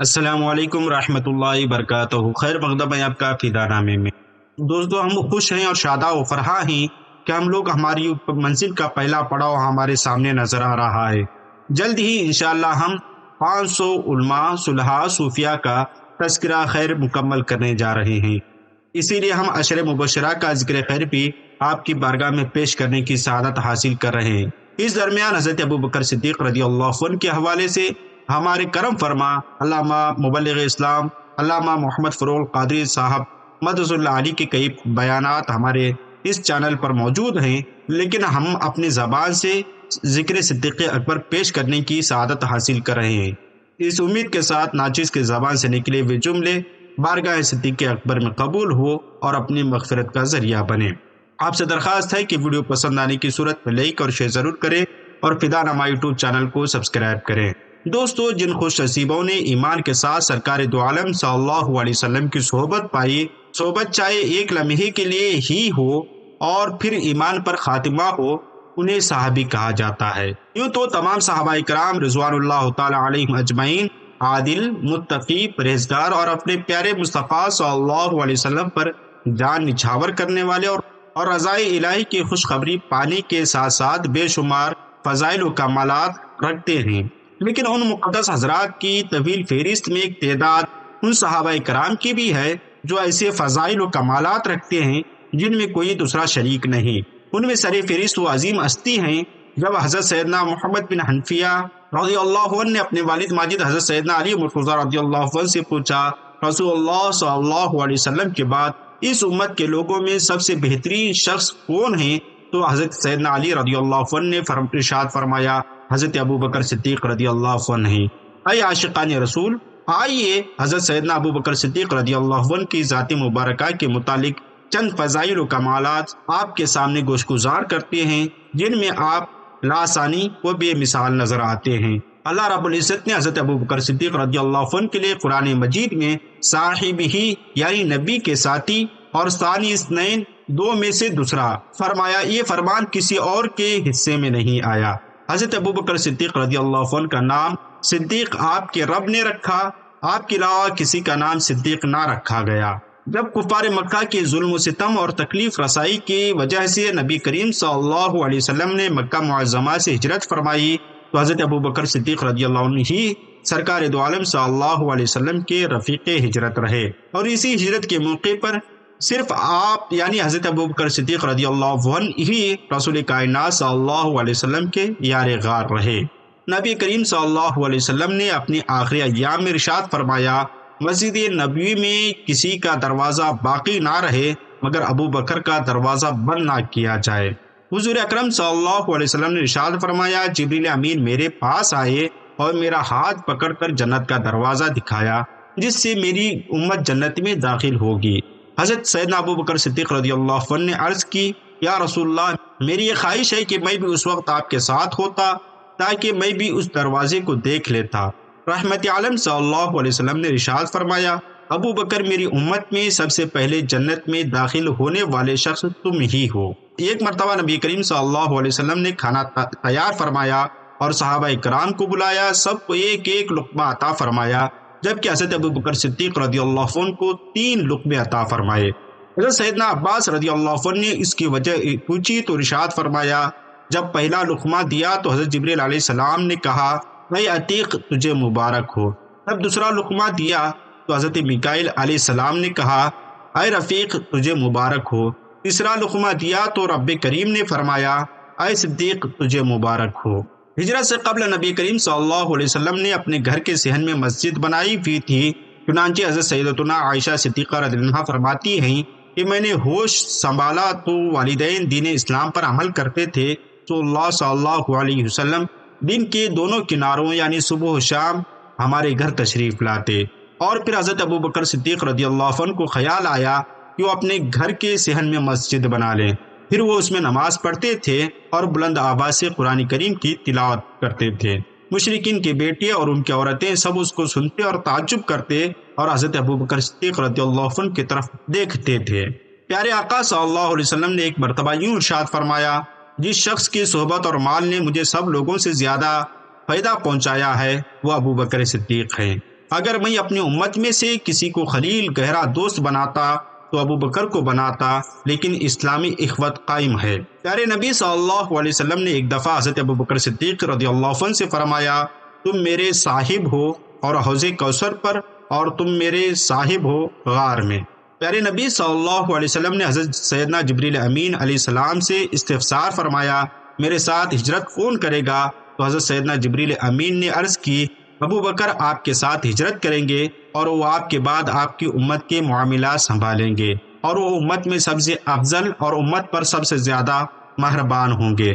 السلام علیکم رحمۃ اللہ وبرکاتہ۔ خیر مقدم ہے آپ کا فدا نامے میں۔ دوستو، ہم خوش ہیں اور شاداب و فرحاں ہیں کہ ہم لوگ ہماری منزل کا پہلا پڑاؤ ہمارے سامنے نظر آ رہا ہے۔ جلد ہی انشاءاللہ ہم 500 علماء صلحاء صوفیاء کا تذکرہ خیر مکمل کرنے جا رہے ہیں۔ اسی لیے ہم عشر مبشرہ کا ذکر خیر بھی آپ کی بارگاہ میں پیش کرنے کی سعادت حاصل کر رہے ہیں۔ اس درمیان حضرت ابوبکر صدیق رضی اللہ عنہ کے حوالے سے ہمارے کرم فرما علامہ مبلغ اسلام علامہ محمد فروغ قادری صاحب مدث اللہ علی کے کئی بیانات ہمارے اس چینل پر موجود ہیں، لیکن ہم اپنی زبان سے ذکر صدیق اکبر پیش کرنے کی سعادت حاصل کر رہے ہیں۔ اس امید کے ساتھ ناچیز کی زبان سے نکلے ہوئے جملے بارگاہ صدیق اکبر میں قبول ہو اور اپنی مغفرت کا ذریعہ بنے۔ آپ سے درخواست ہے کہ ویڈیو پسند آنے کی صورت میں لائک اور شیئر ضرور کریں اور فدا نامہ یوٹیوب چینل کو سبسکرائب کریں۔ دوستو، جن خوش نصیبوں نے ایمان کے ساتھ سرکار دو عالم صلی اللہ علیہ وسلم کی صحبت پائی، صحبت چاہے ایک لمحے کے لیے ہی ہو اور پھر ایمان پر خاتمہ ہو، انہیں صحابی کہا جاتا ہے۔ یوں تو تمام صحابہ کرام رضوان اللہ تعالی علیہم اجمعین عادل، متقی، پرہیزگار اور اپنے پیارے مصطفیٰ صلی اللہ علیہ وسلم پر جان نچھاور کرنے والے اور رضائے الہی کی خوشخبری پانے کے ساتھ ساتھ بے شمار فضائل و کمالات رکھتے ہیں، لیکن ان مقدس حضرات کی طویل فہرست میں ایک تعداد ان صحابہ کرام کی بھی ہے جو ایسے فضائل و کمالات رکھتے ہیں جن میں کوئی دوسرا شریک نہیں۔ ان میں سر فہرست و عظیم ہستی ہیں۔ جب حضرت سیدنا محمد بن حنفیہ رضی اللہ عنہ نے اپنے والد ماجد حضرت سیدنا علی مرتضیٰ رضی اللہ عنہ سے پوچھا، رسول اللہ صلی اللہ علیہ وسلم کے بعد اس امت کے لوگوں میں سب سے بہترین شخص کون ہیں، تو حضرت سیدنا علی رضی اللہ عنہ نے ارشاد فرمایا حضرت ابوبکر صدیق رضی اللہ عنہ ہیں۔ اے عاشقان رسول، آئیے حضرت سیدنا ابوبکر صدیق رضی اللہ عنہ کی ذات مبارکہ کے متعلق چند فضائل و کمالات آپ کے سامنے گوشگزار کرتے ہیں، جن میں آپ لاسانی و بے مثال نظر آتے ہیں۔ اللہ رب العزت نے حضرت ابوبکر صدیق رضی اللہ عنہ کے لیے قرآن مجید میں صاحب ہی یعنی نبی کے ساتھی اور ثانی اثنین دو میں سے دوسرا فرمایا۔ یہ فرمان کسی اور کے حصے میں نہیں آیا۔ حضرت ابوبکر صدیق رضی اللہ عنہ کا نام صدیق آپ کے رب نے رکھا، آپ کے علاوہ کسی کا نام صدیق نہ رکھا گیا۔ جب کفار مکہ کے ظلم و ستم اور تکلیف رسائی کی وجہ سے نبی کریم صلی اللہ علیہ وسلم نے مکہ معظمہ سے ہجرت فرمائی، تو حضرت ابوبکر صدیق رضی اللہ عنہ ہی سرکار دو عالم صلی اللہ علیہ وسلم کے رفیق ہجرت رہے، اور اسی ہجرت کے موقع پر صرف آپ یعنی حضرت ابوبکر صدیق رضی اللہ عنہ ہی رسول کائنات صلی اللہ علیہ وسلم کے یار غار رہے۔ نبی کریم صلی اللہ علیہ وسلم نے اپنی آخری ایام میں ارشاد فرمایا، مسجد نبوی میں کسی کا دروازہ باقی نہ رہے مگر ابوبکر کا دروازہ بند نہ کیا جائے۔ حضور اکرم صلی اللہ علیہ وسلم نے ارشاد فرمایا، جبریل امین میرے پاس آئے اور میرا ہاتھ پکڑ کر جنت کا دروازہ دکھایا جس سے میری امت جنت میں داخل ہوگی۔ حضرت سیدنا ابوبکر صدیق رضی اللہ عنہ نے عرض کی، یا رسول اللہ، میری یہ خواہش ہے کہ میں بھی اس وقت آپ کے ساتھ ہوتا تاکہ میں بھی اس دروازے کو دیکھ لیتا۔ رحمت عالم صلی اللہ علیہ وسلم نے ارشاد فرمایا، ابوبکر میری امت میں سب سے پہلے جنت میں داخل ہونے والے شخص تم ہی ہو۔ ایک مرتبہ نبی کریم صلی اللہ علیہ وسلم نے کھانا تیار فرمایا اور صحابہ کرام کو بلایا، سب کو ایک ایک لقمہ عطا فرمایا، جبکہ حضرت ابوبکر صدیق رضی اللہ عنہ کو 3 لقمے عطا فرمائے۔ حضرت سیدنا عباس رضی اللہ عنہ نے اس کی وجہ پوچھی تو ارشاد فرمایا، جب پہلا لقمہ دیا تو حضرت جبریل علیہ السلام نے کہا، اے عتیق تجھے مبارک ہو۔ جب دوسرا لقمہ دیا تو حضرت میکائیل علیہ السلام نے کہا، اے رفیق تجھے مبارک ہو۔ تیسرا لقمہ دیا تو رب کریم نے فرمایا، اے صدیق تجھے مبارک ہو۔ ہجرت سے قبل نبی کریم صلی اللہ علیہ وسلم نے اپنے گھر کے صحن میں مسجد بنائی ہوئی تھی، چنانچہ حضرت سیدتنا عائشہ صدیقہ رضی اللہ عنہا فرماتی ہیں کہ میں نے ہوش سنبھالا تو والدین دین اسلام پر عمل کرتے تھے، تو اللہ صلی اللہ علیہ وسلم دن کے دونوں کناروں یعنی صبح و شام ہمارے گھر تشریف لاتے، اور پھر حضرت ابوبکر صدیق رضی اللہ عنہ کو خیال آیا کہ وہ اپنے گھر کے صحن میں مسجد بنا لیں، پھر وہ اس میں نماز پڑھتے تھے اور بلند آواز سے قرآن کریم کی تلاوت کرتے تھے۔ مشرکین کے بیٹے اور ان کی عورتیں سب اس کو سنتے اور تعجب کرتے اور حضرت ابوبکر صدیق رضی اللہ عنہ کی طرف دیکھتے تھے۔ پیارے آقا صلی اللہ علیہ وسلم نے ایک مرتبہ یوں ارشاد فرمایا، جس شخص کی صحبت اور مال نے مجھے سب لوگوں سے زیادہ فائدہ پہنچایا ہے وہ ابو بکر صدیق ہے۔ اگر میں اپنی امت میں سے کسی کو خلیل گہرا دوست بناتا تو ابو بکر کو بناتا، لیکن اسلامی اخوت قائم ہے۔ پیارے نبی صلی اللہ علیہ وسلم نے ایک دفعہ حضرت ابو بکر صدیق رضی اللہ عنہ سے فرمایا، تم میرے صاحب ہو اور حوض کوثر پر، اور تم میرے صاحب ہو غار میں۔ پیارے نبی صلی اللہ علیہ وسلم نے حضرت سیدنا جبریل امین علیہ السلام سے استفسار فرمایا، میرے ساتھ ہجرت کون کرے گا؟ تو حضرت سیدنا جبریل امین نے عرض کی، ابو بکر آپ کے ساتھ ہجرت کریں گے اور وہ آپ کے بعد آپ کی امت کے معاملات سنبھالیں گے، اور وہ امت میں سب سے افضل اور امت پر سب سے زیادہ مہربان ہوں گے۔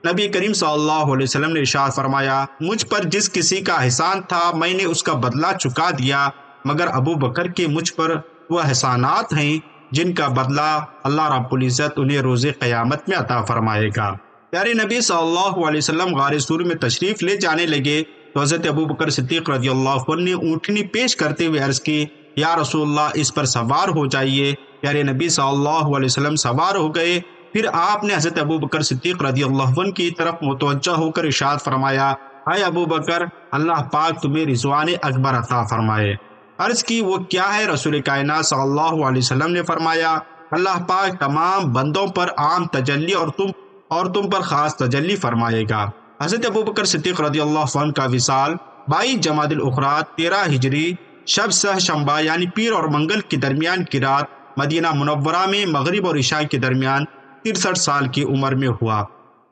نبی کریم صلی اللہ علیہ وسلم نے ارشاد فرمایا، مجھ پر جس کسی کا احسان تھا میں نے اس کا بدلہ چکا دیا، مگر ابو بکر کے مجھ پر وہ احسانات ہیں جن کا بدلہ اللہ رب العزت انہیں روز قیامت میں عطا فرمائے گا۔ پیارے نبی صلی اللہ علیہ وسلم غار سور میں تشریف لے جانے لگے تو حضرت ابو بکر صدیق رضی اللہ عنہ نے اونٹنی پیش کرتے ہوئے عرض کی، یا رسول اللہ اس پر سوار ہو جائیے۔ پیارے نبی صلی اللہ علیہ وسلم سوار ہو گئے، پھر آپ نے حضرت ابو بکر صدیق رضی اللہ عنہ کی طرف متوجہ ہو کر ارشاد فرمایا، اے ابو بکر، اللہ پاک تمہیں رضوان اکبر عطا فرمائے۔ عرض کی، وہ کیا ہے؟ رسول کائنات صلی اللہ علیہ وسلم نے فرمایا، اللہ پاک تمام بندوں پر عام تجلی اور تم پر خاص تجلی فرمائے گا۔ حضرت ابو بکر صدیق رضی اللہ عنہ کا وصال 22 جمادی الاخری 13 ہجری شب سہ شنبہ یعنی پیر اور منگل کے درمیان کی رات مدینہ منورہ میں مغرب اور عشاء کے درمیان 63 سال کی عمر میں ہوا۔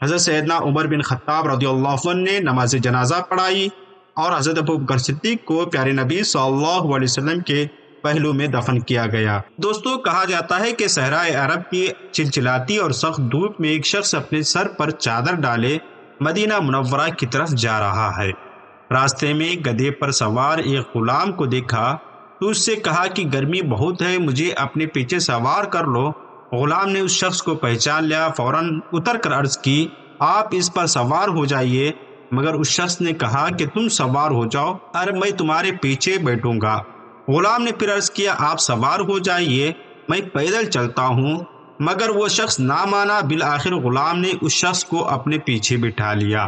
حضرت سیدنا عمر بن خطاب رضی اللہ عنہ نے نماز جنازہ پڑھائی اور حضرت ابو بکر صدیق کو پیارے نبی صلی اللہ علیہ وسلم کے پہلو میں دفن کیا گیا۔ دوستو، کہا جاتا ہے کہ صحرائے عرب کی چلچلاتی اور سخت دھوپ میں ایک شخص اپنے سر پر چادر ڈالے مدینہ منورہ کی طرف جا رہا ہے۔ راستے میں گدھے پر سوار ایک غلام کو دیکھا تو اس سے کہا کہ گرمی بہت ہے، مجھے اپنے پیچھے سوار کر لو۔ غلام نے اس شخص کو پہچان لیا، فوراً اتر کر عرض کی، آپ اس پر سوار ہو جائیے، مگر اس شخص نے کہا کہ تم سوار ہو جاؤ اور میں تمہارے پیچھے بیٹھوں گا۔ غلام نے پھر عرض کیا، آپ سوار ہو جائیے، میں پیدل چلتا ہوں، مگر وہ شخص نہ مانا۔ بالآخر غلام نے اس شخص کو اپنے پیچھے بٹھا لیا۔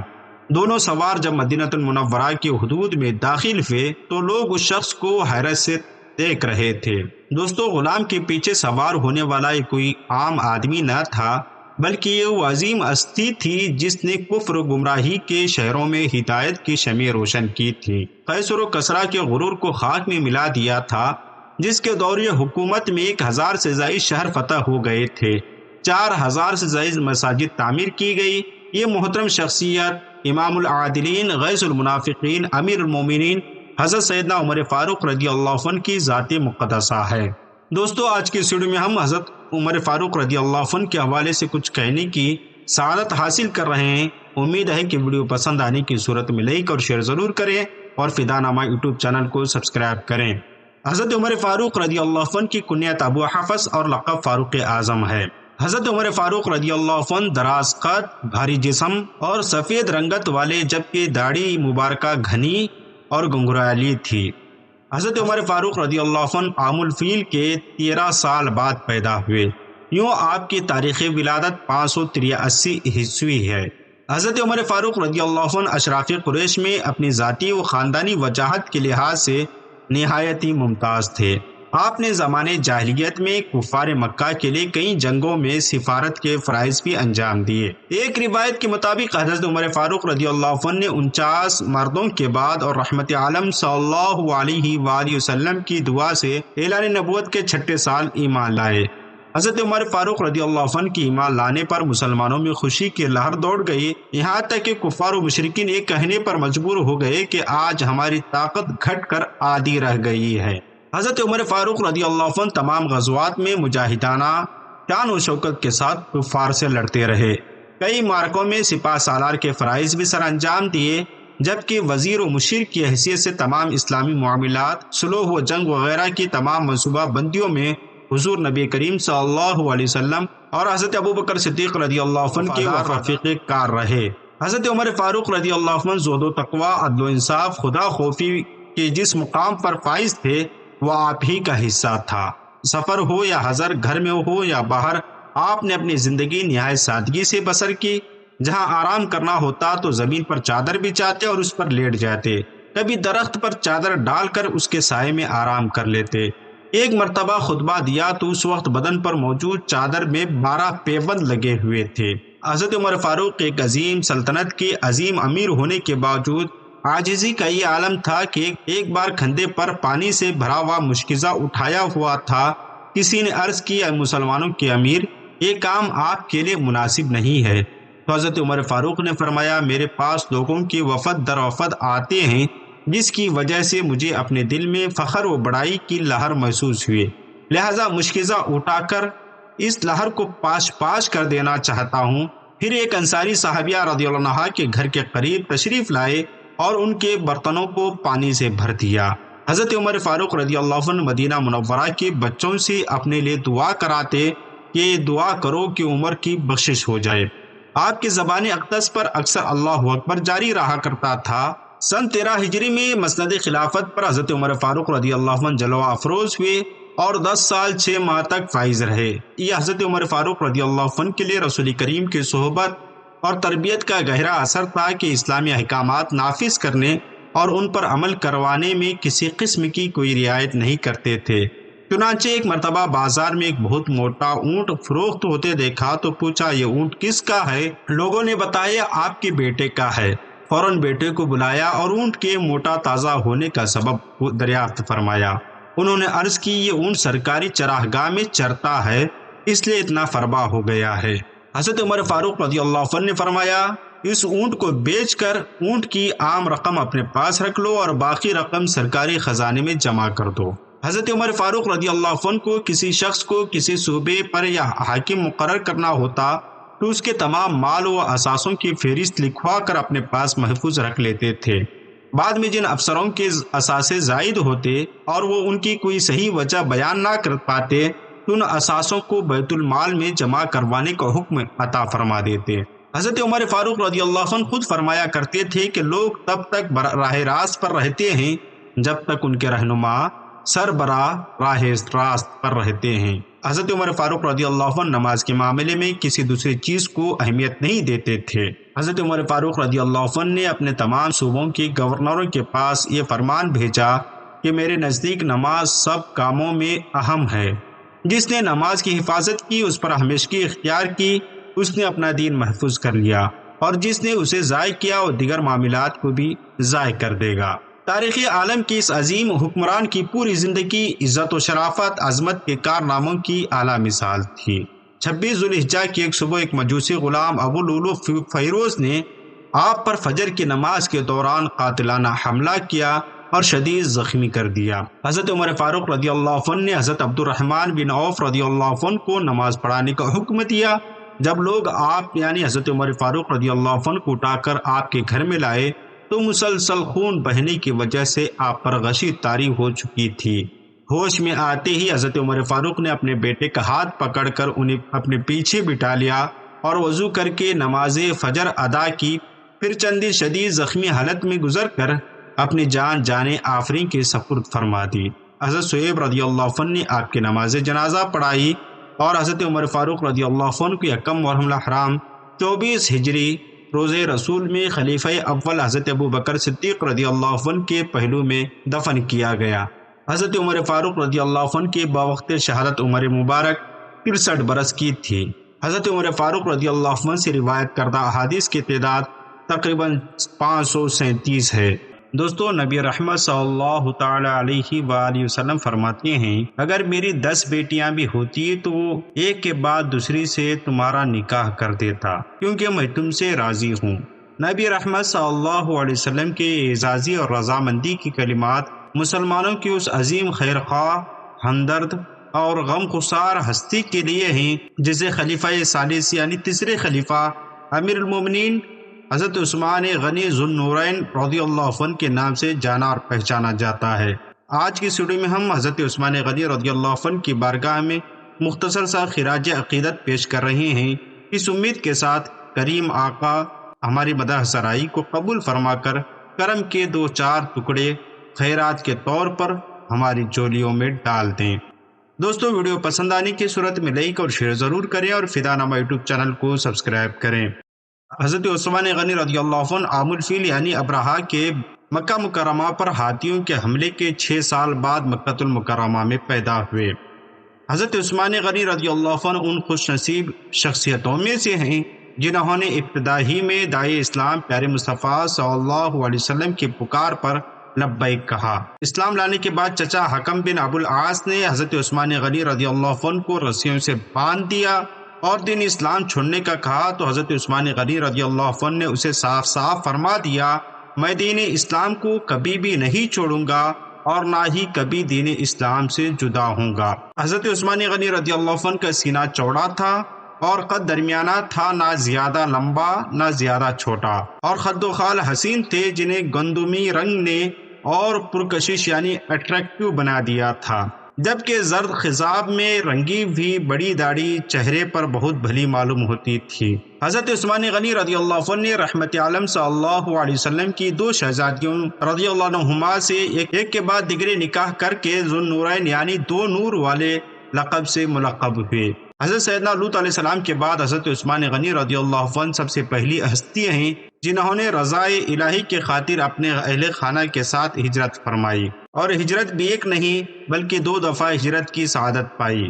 دونوں سوار جب مدینہ المنورہ کی حدود میں داخل ہوئے تو لوگ اس شخص کو حیرت سے دیکھ رہے تھے۔ دوستو، غلام کے پیچھے سوار ہونے والا یہ کوئی عام آدمی نہ تھا، بلکہ یہ وہ عظیم ہستی تھی جس نے کفر و گمراہی کے شہروں میں ہدایت کی شمع روشن کی تھی، قیصر و کسریٰ کے غرور کو خاک میں ملا دیا تھا، جس کے دور حکومت میں 1000 سے زائد شہر فتح ہو گئے تھے، 4000 سے زائد مساجد تعمیر کی گئی۔ یہ محترم شخصیت امام العادلین، غیث المنافقین، امیر المومنین حضرت سیدنا عمر فاروق رضی اللہ عنہ کی ذات مقدسہ ہے۔ دوستو، آج کی اس ویڈیو میں ہم حضرت عمر فاروق رضی اللہ عنہ کے حوالے سے کچھ کہنے کی سعادت حاصل کر رہے ہیں۔ امید ہے کہ ویڈیو پسند آنے کی صورت میں لائک اور شیئر ضرور کریں اور فدا نامہ یوٹیوب چینل کو سبسکرائب کریں۔ حضرت عمر فاروق رضی اللہ عنہ کی کنیت ابو حفص اور لقب فاروق اعظم ہے۔ حضرت عمر فاروق رضی اللہ عنہ دراز قد، بھاری جسم اور سفید رنگت والے، جبکہ داڑھی مبارکہ گھنی اور گنگرالی تھی۔ حضرت عمر فاروق رضی اللہ عنہ عام الفیل کے 13 سال بعد پیدا ہوئے، یوں آپ کی تاریخ ولادت 583 عیسوی ہے۔ حضرت عمر فاروق رضی اللہ عنہ اشراف قریش میں اپنی ذاتی و خاندانی وجاہت کے لحاظ سے نہایت ہی ممتاز تھے۔ آپ نے زمانے جاہلیت میں کفار مکہ کے لیے کئی جنگوں میں سفارت کے فرائض بھی انجام دیے۔ ایک روایت کے مطابق حضرت عمر فاروق رضی اللہ عنہ نے 49 مردوں کے بعد اور رحمت عالم صلی اللہ علیہ وآلہ وسلم کی دعا سے اعلان نبوت کے 6 سال ایمان لائے۔ حضرت عمر فاروق رضی اللہ عنہ کی ایمان لانے پر مسلمانوں میں خوشی کی لہر دوڑ گئی، یہاں تک کہ کفار و مشرکین یہ کہنے پر مجبور ہو گئے کہ آج ہماری طاقت گھٹ کر آدھی رہ گئی ہے۔ حضرت عمر فاروق رضی اللہ عنہ تمام غزوات میں مجاہدانہ شان و شوکت کے ساتھ کفار سے لڑتے رہے، کئی معرکوں میں سپہ سالار کے فرائض بھی سر انجام دیے، جبکہ وزیر و مشیر کی حیثیت سے تمام اسلامی معاملات، صلح و جنگ وغیرہ کی تمام منصوبہ بندیوں میں حضور نبی کریم صلی اللہ علیہ وسلم اور حضرت ابو بکر صدیق رضی اللہ عنہ کے رفیق کار رہے۔ حضرت عمر فاروق رضی اللہ عنہ زہد و تقوی، عدل و انصاف، خدا خوفی کے جس مقام پر فائز تھے وہ آپ ہی کا حصہ تھا۔ سفر ہو یا حضر، گھر میں ہو یا باہر، آپ نے اپنی زندگی نہایت سادگی سے بسر کی، جہاں آرام کرنا ہوتا تو زمین پر چادر بچھاتے اور اس پر لیٹ جاتے، کبھی درخت پر چادر ڈال کر اس کے سائے میں آرام کر لیتے۔ ایک مرتبہ خطبہ دیا تو اس وقت بدن پر موجود چادر میں 12 پیوند لگے ہوئے تھے۔ حضرت عمر فاروق ایک عظیم سلطنت کے عظیم امیر ہونے کے باوجود عاجزی کا یہ عالم تھا کہ ایک بار کندھے پر پانی سے بھرا ہوا مشکزہ اٹھایا ہوا تھا۔ کسی نے عرض کی، اے مسلمانوں کے امیر، یہ کام آپ کے لیے مناسب نہیں ہے۔ تو حضرت عمر فاروق نے فرمایا، میرے پاس لوگوں کے وفد در وفد آتے ہیں، جس کی وجہ سے مجھے اپنے دل میں فخر و بڑائی کی لہر محسوس ہوئی، لہذا مشکزہ اٹھا کر اس لہر کو پاش پاش کر دینا چاہتا ہوں۔ پھر ایک انصاری صحابیہ رضی اللہ عنہ کے گھر کے قریب تشریف لائے اور ان کے برتنوں کو پانی سے بھر دیا۔ حضرت عمر فاروق رضی اللہ عنہ مدینہ منورہ کے بچوں سے اپنے لیے دعا کراتے کہ دعا کرو کہ عمر کی بخشش ہو جائے۔ آپ کی زبان اقدس پر اکثر اللہ اکبر جاری رہا کرتا تھا۔ سن 13 ہجری میں مسند خلافت پر حضرت عمر فاروق رضی اللہ عنہ جلوہ افروز ہوئے اور 10 سال 6 ماہ تک فائز رہے۔ یہ حضرت عمر فاروق رضی اللہ عنہ کے لیے رسول کریم کی صحبت اور تربیت کا گہرا اثر تھا کہ اسلامی احکامات نافذ کرنے اور ان پر عمل کروانے میں کسی قسم کی کوئی رعایت نہیں کرتے تھے۔ چنانچہ ایک مرتبہ بازار میں ایک بہت موٹا اونٹ فروخت ہوتے دیکھا تو پوچھا، یہ اونٹ کس کا ہے؟ لوگوں نے بتایا، آپ کے بیٹے کا ہے۔ فوراً بیٹے کو بلایا اور اونٹ کے موٹا تازہ ہونے کا سبب دریافت فرمایا۔ انہوں نے عرض کی، یہ اونٹ سرکاری چراگاہ میں چرتا ہے، اس لیے اتنا فربا ہو گیا ہے۔ حضرت عمر فاروق رضی اللہ عنہ نے فرمایا، اس اونٹ کو بیچ کر اونٹ کی عام رقم اپنے پاس رکھ لو اور باقی رقم سرکاری خزانے میں جمع کر دو۔ حضرت عمر فاروق رضی اللہ عنہ کو کسی شخص کو کسی صوبے پر یا حاکم مقرر کرنا ہوتا تو اس کے تمام مال و اثاثوں کی فہرست لکھوا کر اپنے پاس محفوظ رکھ لیتے تھے۔ بعد میں جن افسروں کے اثاثے زائد ہوتے اور وہ ان کی کوئی صحیح وجہ بیان نہ کر پاتے تو ان اثاثوں کو بیت المال میں جمع کروانے کا حکم عطا فرما دیتے۔ حضرت عمر فاروق رضی اللہ عنہ خود فرمایا کرتے تھے کہ لوگ تب تک راہ راست پر رہتے ہیں جب تک ان کے رہنما سربراہ راہ راست پر رہتے ہیں۔ حضرت عمر فاروق رضی اللہ عنہ نماز کے معاملے میں کسی دوسری چیز کو اہمیت نہیں دیتے تھے۔ حضرت عمر فاروق رضی اللہ عنہ نے اپنے تمام صوبوں کے گورنروں کے پاس یہ فرمان بھیجا کہ میرے نزدیک نماز سب کاموں میں اہم ہے۔ جس نے نماز کی حفاظت کی اس پر ہمیشگی اختیار کی، اس نے اپنا دین محفوظ کر لیا، اور جس نے اسے ضائع کیا وہ دیگر معاملات کو بھی ضائع کر دے گا۔ تاریخ عالم کی اس عظیم حکمران کی پوری زندگی عزت و شرافت، عظمت کے کارناموں کی اعلیٰ مثال تھی۔ 26 ذوالحجہ کی ایک صبح ایک مجوسی غلام ابو لولو فیروز نے آپ پر فجر کی نماز کے دوران قاتلانہ حملہ کیا اور شدید زخمی کر دیا۔ حضرت عمر فاروق رضی اللہ عنہ نے حضرت عبد الرحمن بن عوف رضی اللہ عنہ کو نماز پڑھانے کا حکم دیا۔ جب لوگ آپ یعنی حضرت عمر فاروق رضی اللہ عنہ کو اٹھا کر آپ کے گھر میں لائے تو مسلسل خون بہنے کی وجہ سے آپ پر غشی طاری ہو چکی تھی۔ ہوش میں آتے ہی حضرت عمر فاروق نے اپنے بیٹے کا ہاتھ پکڑ کر انہیں اپنے پیچھے بٹھا لیا اور وضو کر کے نماز فجر ادا کی، پھر چندی شدید زخمی حالت میں گزر کر اپنی جان آفرین کے سپرد فرما دی۔ حضرت صہیب رضی اللہ عنہ نے آپ کی نماز جنازہ پڑھائی اور حضرت عمر فاروق رضی اللہ عنہ کے یکم محرم الحرام 24 ہجری روز رسول میں خلیفہ اول حضرت ابو بکر صدیق رضی اللہ عنہ کے پہلو میں دفن کیا گیا۔ حضرت عمر فاروق رضی اللہ عنہ کے بوقت شہادت عمر مبارک 63 برس کی تھی۔ حضرت عمر فاروق رضی اللہ عنہ سے روایت کردہ احادیث کی تعداد تقریباً 537 ہے۔ دوستو، نبی رحمت صلی اللہ تعالی علیہ وآلہ وسلم فرماتے ہیں، اگر میری 10 بیٹیاں بھی ہوتی تو ایک کے بعد دوسری سے تمہارا نکاح کر دیتا، کیونکہ میں تم سے راضی ہوں۔ نبی رحمت صلی اللہ علیہ وسلم کے اعزازی اور رضامندی کی کلمات مسلمانوں کی اس عظیم خیرخواہ، ہمدرد اور غمگسار ہستی کے لیے ہیں جسے خلیفہ ثالث یعنی تیسرے خلیفہ امیر المومنین حضرت عثمان غنی ذو النورین رضی اللہ عنہ کے نام سے جانا اور پہچانا جاتا ہے۔ آج کی ویڈیو میں ہم حضرت عثمان غنی رضی اللہ عنہ کی بارگاہ میں مختصر سا خراج عقیدت پیش کر رہے ہیں، اس امید کے ساتھ کریم آقا ہماری مدح سرائی کو قبول فرما کر کرم کے 2-4 ٹکڑے خیرات کے طور پر ہماری جولیوں میں ڈال دیں۔ دوستو ویڈیو پسند آنے کی صورت میں لائک اور شیئر ضرور کریں اور فدا نامہ یوٹیوب چینل کو سبسکرائب کریں۔ حضرت عثمان غنی رضی اللہ عنہ عام الفیل یعنی ابرہہ کے مکہ مکرمہ پر ہاتھیوں کے حملے کے 6 سال بعد مکہ المکرمہ میں پیدا ہوئے۔ حضرت عثمان غنی رضی اللہ عنہ ان خوش نصیب شخصیتوں میں سے ہیں جنہوں نے ابتدا ہی میں داعی اسلام پیارے مصطفیٰ صلی اللہ علیہ وسلم کی پکار پر لبیک کہا۔ اسلام لانے کے بعد چچا حکم بن ابو العاص نے حضرت عثمان غنی رضی اللہ عنہ کو رسیوں سے باندھ دیا اور دین اسلام چھوڑنے کا کہا تو حضرت عثمان غنی رضی اللہ عنہ نے اسے صاف صاف فرما دیا، میں دین اسلام کو کبھی بھی نہیں چھوڑوں گا اور نہ ہی کبھی دین اسلام سے جدا ہوں گا۔ حضرت عثمان غنی رضی اللہ عنہ کا سینہ چوڑا تھا اور قد درمیانہ تھا، نہ زیادہ لمبا نہ زیادہ چھوٹا، اور خد و خال حسین تھے جنہیں گندمی رنگ نے اور پرکشش یعنی اٹریکٹیو بنا دیا تھا، جبکہ زرد خضاب میں رنگی ہوئی بڑی داڑھی چہرے پر بہت بھلی معلوم ہوتی تھی۔ حضرت عثمان غنی رضی اللہ عنہ نے رحمت عالم صلی اللہ علیہ وسلم کی 2 شہزادیوں رضی اللہ عنہما سے ایک کے بعد دیگرے نکاح کر کے ذو النورین یعنی 2 نور والے لقب سے ملقب ہوئے۔ حضرت سیدنا لوط علیہ السلام کے بعد حضرت عثمان غنی رضی اللہ عنہ سب سے پہلی ہستی ہیں جنہوں نے رضائے الہی کے خاطر اپنے اہل خانہ کے ساتھ ہجرت فرمائی، اور ہجرت بھی ایک نہیں بلکہ 2 دفعہ ہجرت کی سعادت پائی،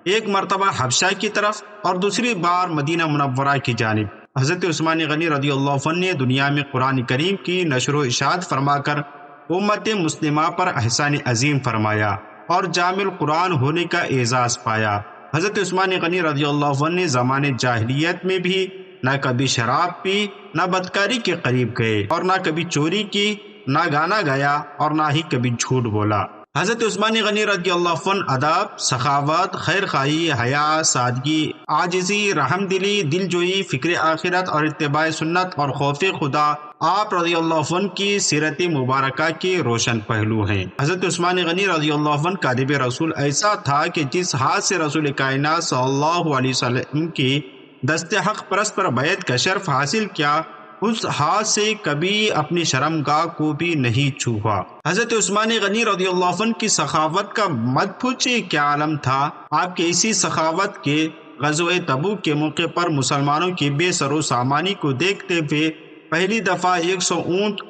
ایک مرتبہ حبشہ کی طرف اور دوسری بار مدینہ منورہ کی جانب۔ حضرت عثمان غنی رضی اللہ عنہ نے دنیا میں قرآن کریم کی نشر و اشاعت فرما کر امت مسلمہ پر احسان عظیم فرمایا اور جامع القرآن ہونے کا اعزاز پایا۔ حضرت عثمان غنی رضی اللہ عنہ نے زمانے جاہلیت میں بھی نہ کبھی شراب پی، نہ بدکاری کے قریب گئے، اور نہ کبھی چوری کی، نہ گانا گایا اور نہ ہی کبھی جھوٹ بولا۔ حضرت عثمان غنی رضی اللہ عنہ ادب، سخاوت، خیر خواہی، حیا، سادگی، عاجزی، رحم دلی، دل جوئی، فکر آخرت اور اتباع سنت اور خوف خدا آپ رضی اللہ عنہ کی سیرت مبارکہ کے روشن پہلو ہیں۔ حضرت عثمان غنی رضی اللہ عنہ قادب رسول ایسا تھا کہ جس ہاتھ سے رسول کائنات صلی اللہ علیہ وسلم کی دست حق پرست پر بیعت کا شرف حاصل کیا، اس ہاتھ سے کبھی اپنی شرمگاہ کو بھی نہیں چھوا۔ حضرت عثمان غنی رضی اللہ عنہ کی سخاوت کا مت پوچھے کیا عالم تھا۔ آپ کی اسی سخاوت کے غزوہ تبوک کے موقع پر مسلمانوں کی بے سر و سامانی کو دیکھتے ہوئے پہلی دفعہ 100 اونٹ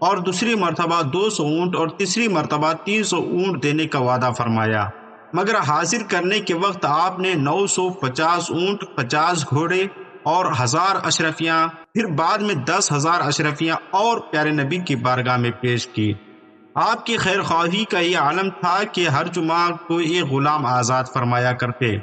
اور دوسری مرتبہ 200 اونٹ اور تیسری مرتبہ 300 اونٹ دینے کا وعدہ فرمایا، مگر حاصل کرنے کے وقت آپ نے 950 اونٹ، 50 گھوڑے اور 1000 اشرفیاں، پھر بعد میں 10,000 اشرفیاں اور پیارے نبی کی بارگاہ میں پیش کی۔ آپ کی خیر خواہی کا یہ عالم تھا کہ ہر جمعہ کو ایک غلام آزاد فرمایا کرتے،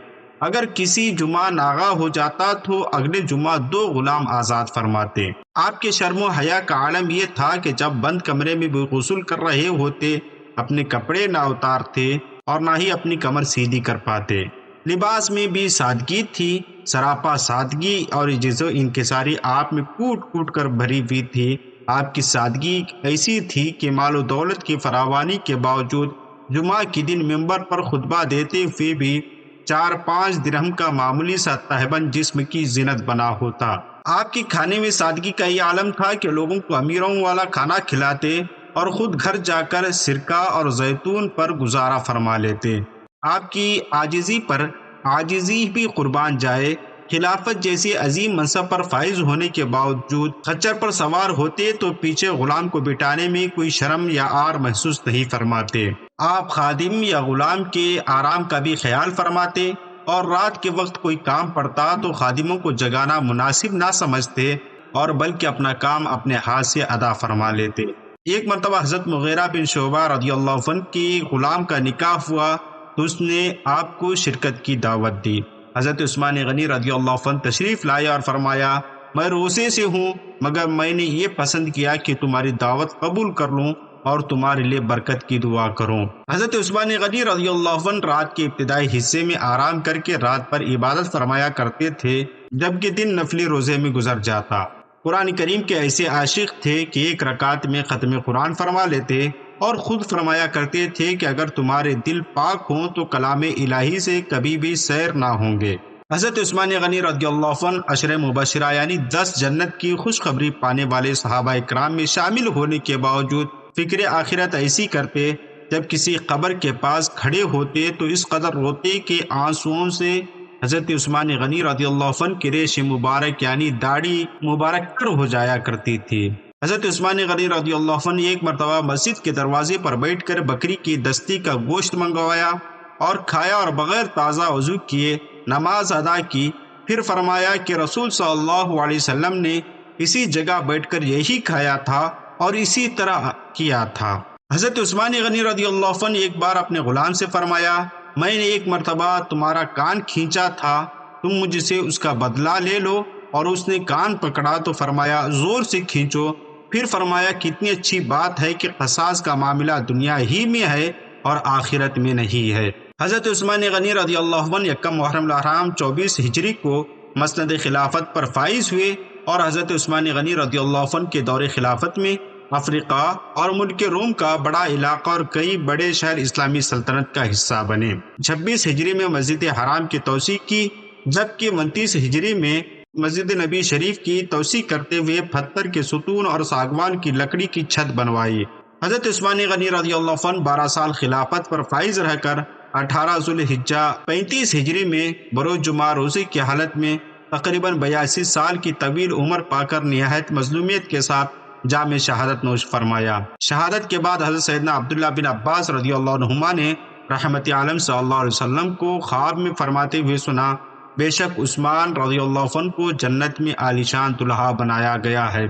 اگر کسی جمعہ ناغا ہو جاتا تو اگلے جمعہ 2 غلام آزاد فرماتے۔ آپ کے شرم و حیا کا عالم یہ تھا کہ جب بند کمرے میں بھی غسل کر رہے ہوتے اپنے کپڑے نہ اتارتے اور نہ ہی اپنی کمر سیدھی کر پاتے۔ لباس میں بھی سادگی تھی، سراپا سادگی اور عجز و انکساری آپ میں کوٹ کوٹ کر بھری ہوئی تھی۔ آپ کی سادگی ایسی تھی کہ مال و دولت کی فراوانی کے باوجود جمعہ کے دن ممبر پر خطبہ دیتے ہوئے بھی 4-5 درہم کا معمولی سا تہبند جسم کی زینت بنا ہوتا۔ آپ کی کھانے میں سادگی کا یہ عالم تھا کہ لوگوں کو امیروں والا کھانا کھلاتے اور خود گھر جا کر سرکہ اور زیتون پر گزارا فرما لیتے۔ آپ کی عاجزی پر عاجزی بھی قربان جائے، خلافت جیسی عظیم منصب پر فائز ہونے کے باوجود خچر پر سوار ہوتے تو پیچھے غلام کو بٹھانے میں کوئی شرم یا عار محسوس نہیں فرماتے۔ آپ خادم یا غلام کے آرام کا بھی خیال فرماتے اور رات کے وقت کوئی کام پڑتا تو خادموں کو جگانا مناسب نہ سمجھتے اور بلکہ اپنا کام اپنے ہاتھ سے ادا فرما لیتے۔ ایک مرتبہ حضرت مغیرہ بن شعبہ رضی اللہ عنہ کی غلام کا نکاح ہوا تو اس نے آپ کو شرکت کی دعوت دی۔ حضرت عثمان غنی رضی اللہ عنہ تشریف لائے اور فرمایا، میں روزے سے ہوں مگر میں نے یہ پسند کیا کہ تمہاری دعوت قبول کر لوں اور تمہارے لیے برکت کی دعا کروں۔ حضرت عثمان غنی رضی اللہ عنہ رات کے ابتدائی حصے میں آرام کر کے رات پر عبادت فرمایا کرتے تھے جبکہ دن نفلی روزے میں گزر جاتا۔ قرآن کریم کے ایسے عاشق تھے کہ ایک رکعت میں ختم قرآن فرما لیتے اور خود فرمایا کرتے تھے کہ اگر تمہارے دل پاک ہوں تو کلام الہی سے کبھی بھی سیر نہ ہوں گے۔ حضرت عثمان غنی رضی اللہ عنہ عشر مبشرہ یعنی 10 جنت کی خوشخبری پانے والے صحابہ کرام میں شامل ہونے کے باوجود فکر آخرت ایسی کرتے جب کسی قبر کے پاس کھڑے ہوتے تو اس قدر روتے کہ آنسوؤں سے حضرت عثمان غنی رضی اللہ عنہ کی ریش مبارک یعنی داڑھی مبارک تر ہو جایا کرتی تھی۔ حضرت عثمان غنی رضی اللہ عنہ ایک مرتبہ مسجد کے دروازے پر بیٹھ کر بکری کی دستی کا گوشت منگوایا اور کھایا اور بغیر تازہ وضو کیے نماز ادا کی۔ پھر فرمایا کہ رسول صلی اللہ علیہ وسلم نے اسی جگہ بیٹھ کر یہی کھایا تھا اور اسی طرح کیا تھا۔ حضرت عثمان غنی رضی اللہ عنہ ایک بار اپنے غلام سے فرمایا، میں نے ایک مرتبہ تمہارا کان کھینچا تھا، تم مجھ سے اس کا بدلہ لے لو۔ اور اس نے کان پکڑا تو فرمایا زور سے کھینچو۔ پھر فرمایا کتنی اچھی بات ہے کہ قصاص کا معاملہ دنیا ہی میں ہے اور آخرت میں نہیں ہے۔ حضرت عثمان غنی رضی اللہ عنہ یکم محرم الحرام 24 ہجری کو مسند خلافت پر فائز ہوئے اور حضرت عثمان غنی رضی اللہ عنہ کے دور خلافت میں افریقہ اور ملک روم کا بڑا علاقہ اور کئی بڑے شہر اسلامی سلطنت کا حصہ بنے۔ 26 ہجری میں مسجد حرام کی توسیع کی، جبکہ 29 ہجری میں مسجد نبی شریف کی توسیع کرتے ہوئے پتھر کے ستون اور ساگوان کی لکڑی کی چھت بنوائی۔ حضرت عثمان غنی رضی اللہ عنہ 12 سال خلافت پر فائز رہ کر 18 ذوالحجہ 35 ہجری میں بروز جمعہ روزے کی حالت میں تقریباً 82 سال کی طویل عمر پا کر نہایت مظلومیت کے ساتھ جام شہادت نوش فرمایا۔ شہادت کے بعد حضرت سیدنا عبداللہ بن عباس رضی اللہ عنہما نے رحمت عالم صلی اللہ علیہ وسلم کو خواب میں فرماتے ہوئے سنا، بے شک عثمان رضی اللہ عنہ کو جنت میں عالیشان دلہا بنایا گیا ہے۔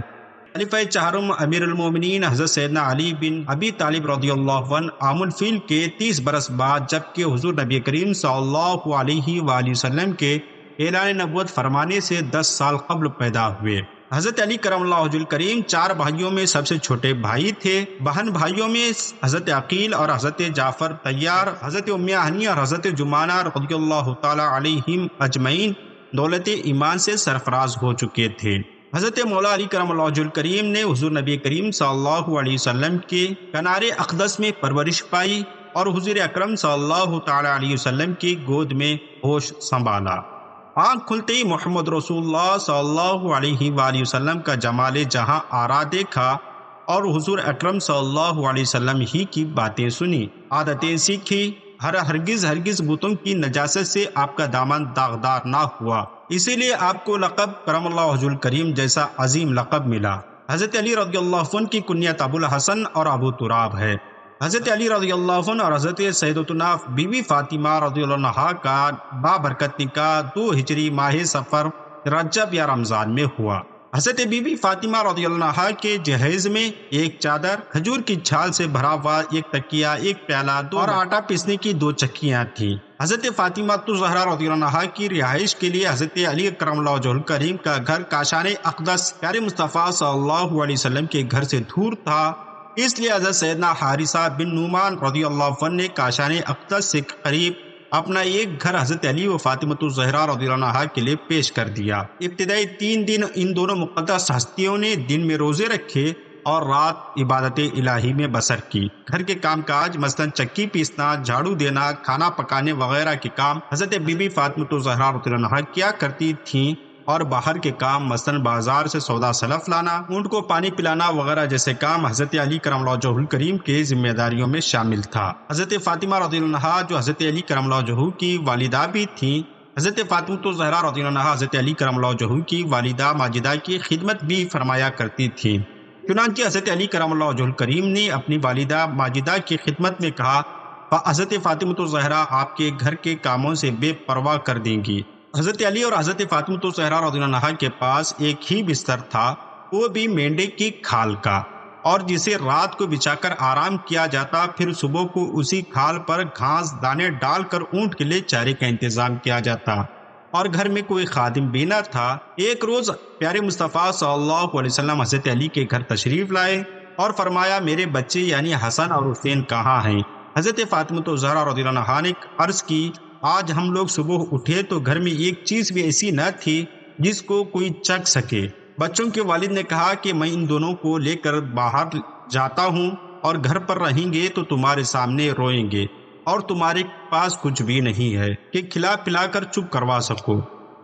خلیفہ چہارم امیر المومنین حضرت سیدنا علی بن ابی طالب رضی اللہ عنہ عام الفیل کے 30 برس بعد جبکہ حضور نبی کریم صلی اللہ علیہ وآلہ وسلم کے اعلان نبوت فرمانے سے 10 سال قبل پیدا ہوئے۔ حضرت علی کرم اللہ وجہ الکریم 4 بھائیوں میں سب سے چھوٹے بھائی تھے۔ بہن بھائیوں میں حضرت عقیل اور حضرت جعفر طیار، حضرت ام ہانی اور حضرت جمانہ رضی اللہ تعالی علیہم اجمعین دولت ایمان سے سرفراز ہو چکے تھے۔ حضرت مولا علی کرم اللہ وجہ الکریم نے حضور نبی کریم صلی اللہ علیہ وسلم کے کنار اقدس میں پرورش پائی اور حضور اکرم صلی اللہ تعالی علیہ وسلم کی گود میں ہوش سنبھالا۔ آنکھ کھلتے ہی محمد رسول اللہ صلی اللہ علیہ وآلہ وسلم کا جمال جہاں آرا دیکھا اور حضور اکرم صلی اللہ علیہ وسلم ہی کی باتیں سنی، عادتیں سیکھی۔ ہرگز بتوں کی نجاست سے آپ کا دامن داغدار نہ ہوا، اسی لیے آپ کو لقب کرم اللہ وجہ الکریم جیسا عظیم لقب ملا۔ حضرت علی رضی اللہ عنہ کی کنیت ابو الحسن اور ابو تراب ہے۔ حضرت علی رضی اللہ عنہ اور حضرت سیدتنا بی بی فاطمہ رضی اللہ عنہا کا بابرکت نکاح 2 ہجری ماہ صفر رجب یا رمضان میں ہوا۔ حضرت بی بی فاطمہ رضی اللہ عنہا کے جہیز میں ایک چادر، کھجور کی چھال سے بھرا ہوا ایک تکیہ، ایک پیالہ اور آٹا پیسنے کی 2 چکیاں تھیں۔ حضرت فاطمہ الزہرا رضی اللہ عنہا کی رہائش کے لیے حضرت علی کرم اللہ وجہ الکریم کا گھر کاشان اقدس پیارے مصطفیٰ صلی اللہ علیہ وسلم کے گھر سے دور تھا، اس لیے حضرت سیدنا حارثہ بن نعمان رضی اللہ عنہ نے کاشان اقدس سے قریب اپنا ایک گھر حضرت علی و فاطمہ الزہرا رضی اللہ عنہا کے لیے پیش کر دیا۔ ابتدائی 3 دن ان دونوں مقدس ہستیوں نے دن میں روزے رکھے اور رات عبادت الہی میں بسر کی۔ گھر کے کام کاج مثلاً چکی پیسنا، جھاڑو دینا، کھانا پکانے وغیرہ کے کام حضرت بی بی فاطمہ الزہرا رضی اللہ عنہا کیا کرتی تھیں، اور باہر کے کام مثلاً بازار سے سودا سلف لانا، اونٹ کو پانی پلانا وغیرہ جیسے کام حضرت علی کرم اللہ وجہ الکریم کے ذمہ داریوں میں شامل تھا۔ حضرت فاطمہ رضی اللہ عنہا جو حضرت علی کرم اللہ وجہ کی والدہ بھی تھیں، حضرت فاطمہ الزہرا رضی اللہ عنہا حضرت علی کرم اللہ وجہ کی والدہ ماجدہ کی خدمت بھی فرمایا کرتی تھیں۔ چنانچہ حضرت علی کرم اللہ وجہ الکریم نے اپنی والدہ ماجدہ کی خدمت میں کہا، حضرت فاطمہ الزہرا آپ کے گھر کے کاموں سے بے پرواہ کر دیں گی۔ حضرت علی اور حضرت فاطمہ الزہرا رضی اللہ عنہا کے پاس ایک ہی بستر تھا، وہ بھی مینڈے کی کھال کا، اور جسے رات کو بچھا کر آرام کیا جاتا، پھر صبح کو اسی کھال پر گھاس دانے ڈال کر اونٹ کے لیے چارے کا انتظام کیا جاتا، اور گھر میں کوئی خادم بھی نہ تھا۔ ایک روز پیارے مصطفیٰ صلی اللہ علیہ وسلم حضرت علی کے گھر تشریف لائے اور فرمایا، میرے بچے یعنی حسن اور حسین کہاں ہیں؟ حضرت فاطمہ الزہرا رضی اللہ عنہا نے عرض کی، آج ہم لوگ صبح اٹھے تو گھر میں ایک چیز بھی ایسی نہ تھی جس کو کوئی چکھ سکے۔ بچوں کے والد نے کہا کہ میں ان دونوں کو لے کر باہر جاتا ہوں، اور گھر پر رہیں گے تو تمہارے سامنے روئیں گے، اور تمہارے پاس کچھ بھی نہیں ہے کہ کھلا پلا کر چپ کروا سکو۔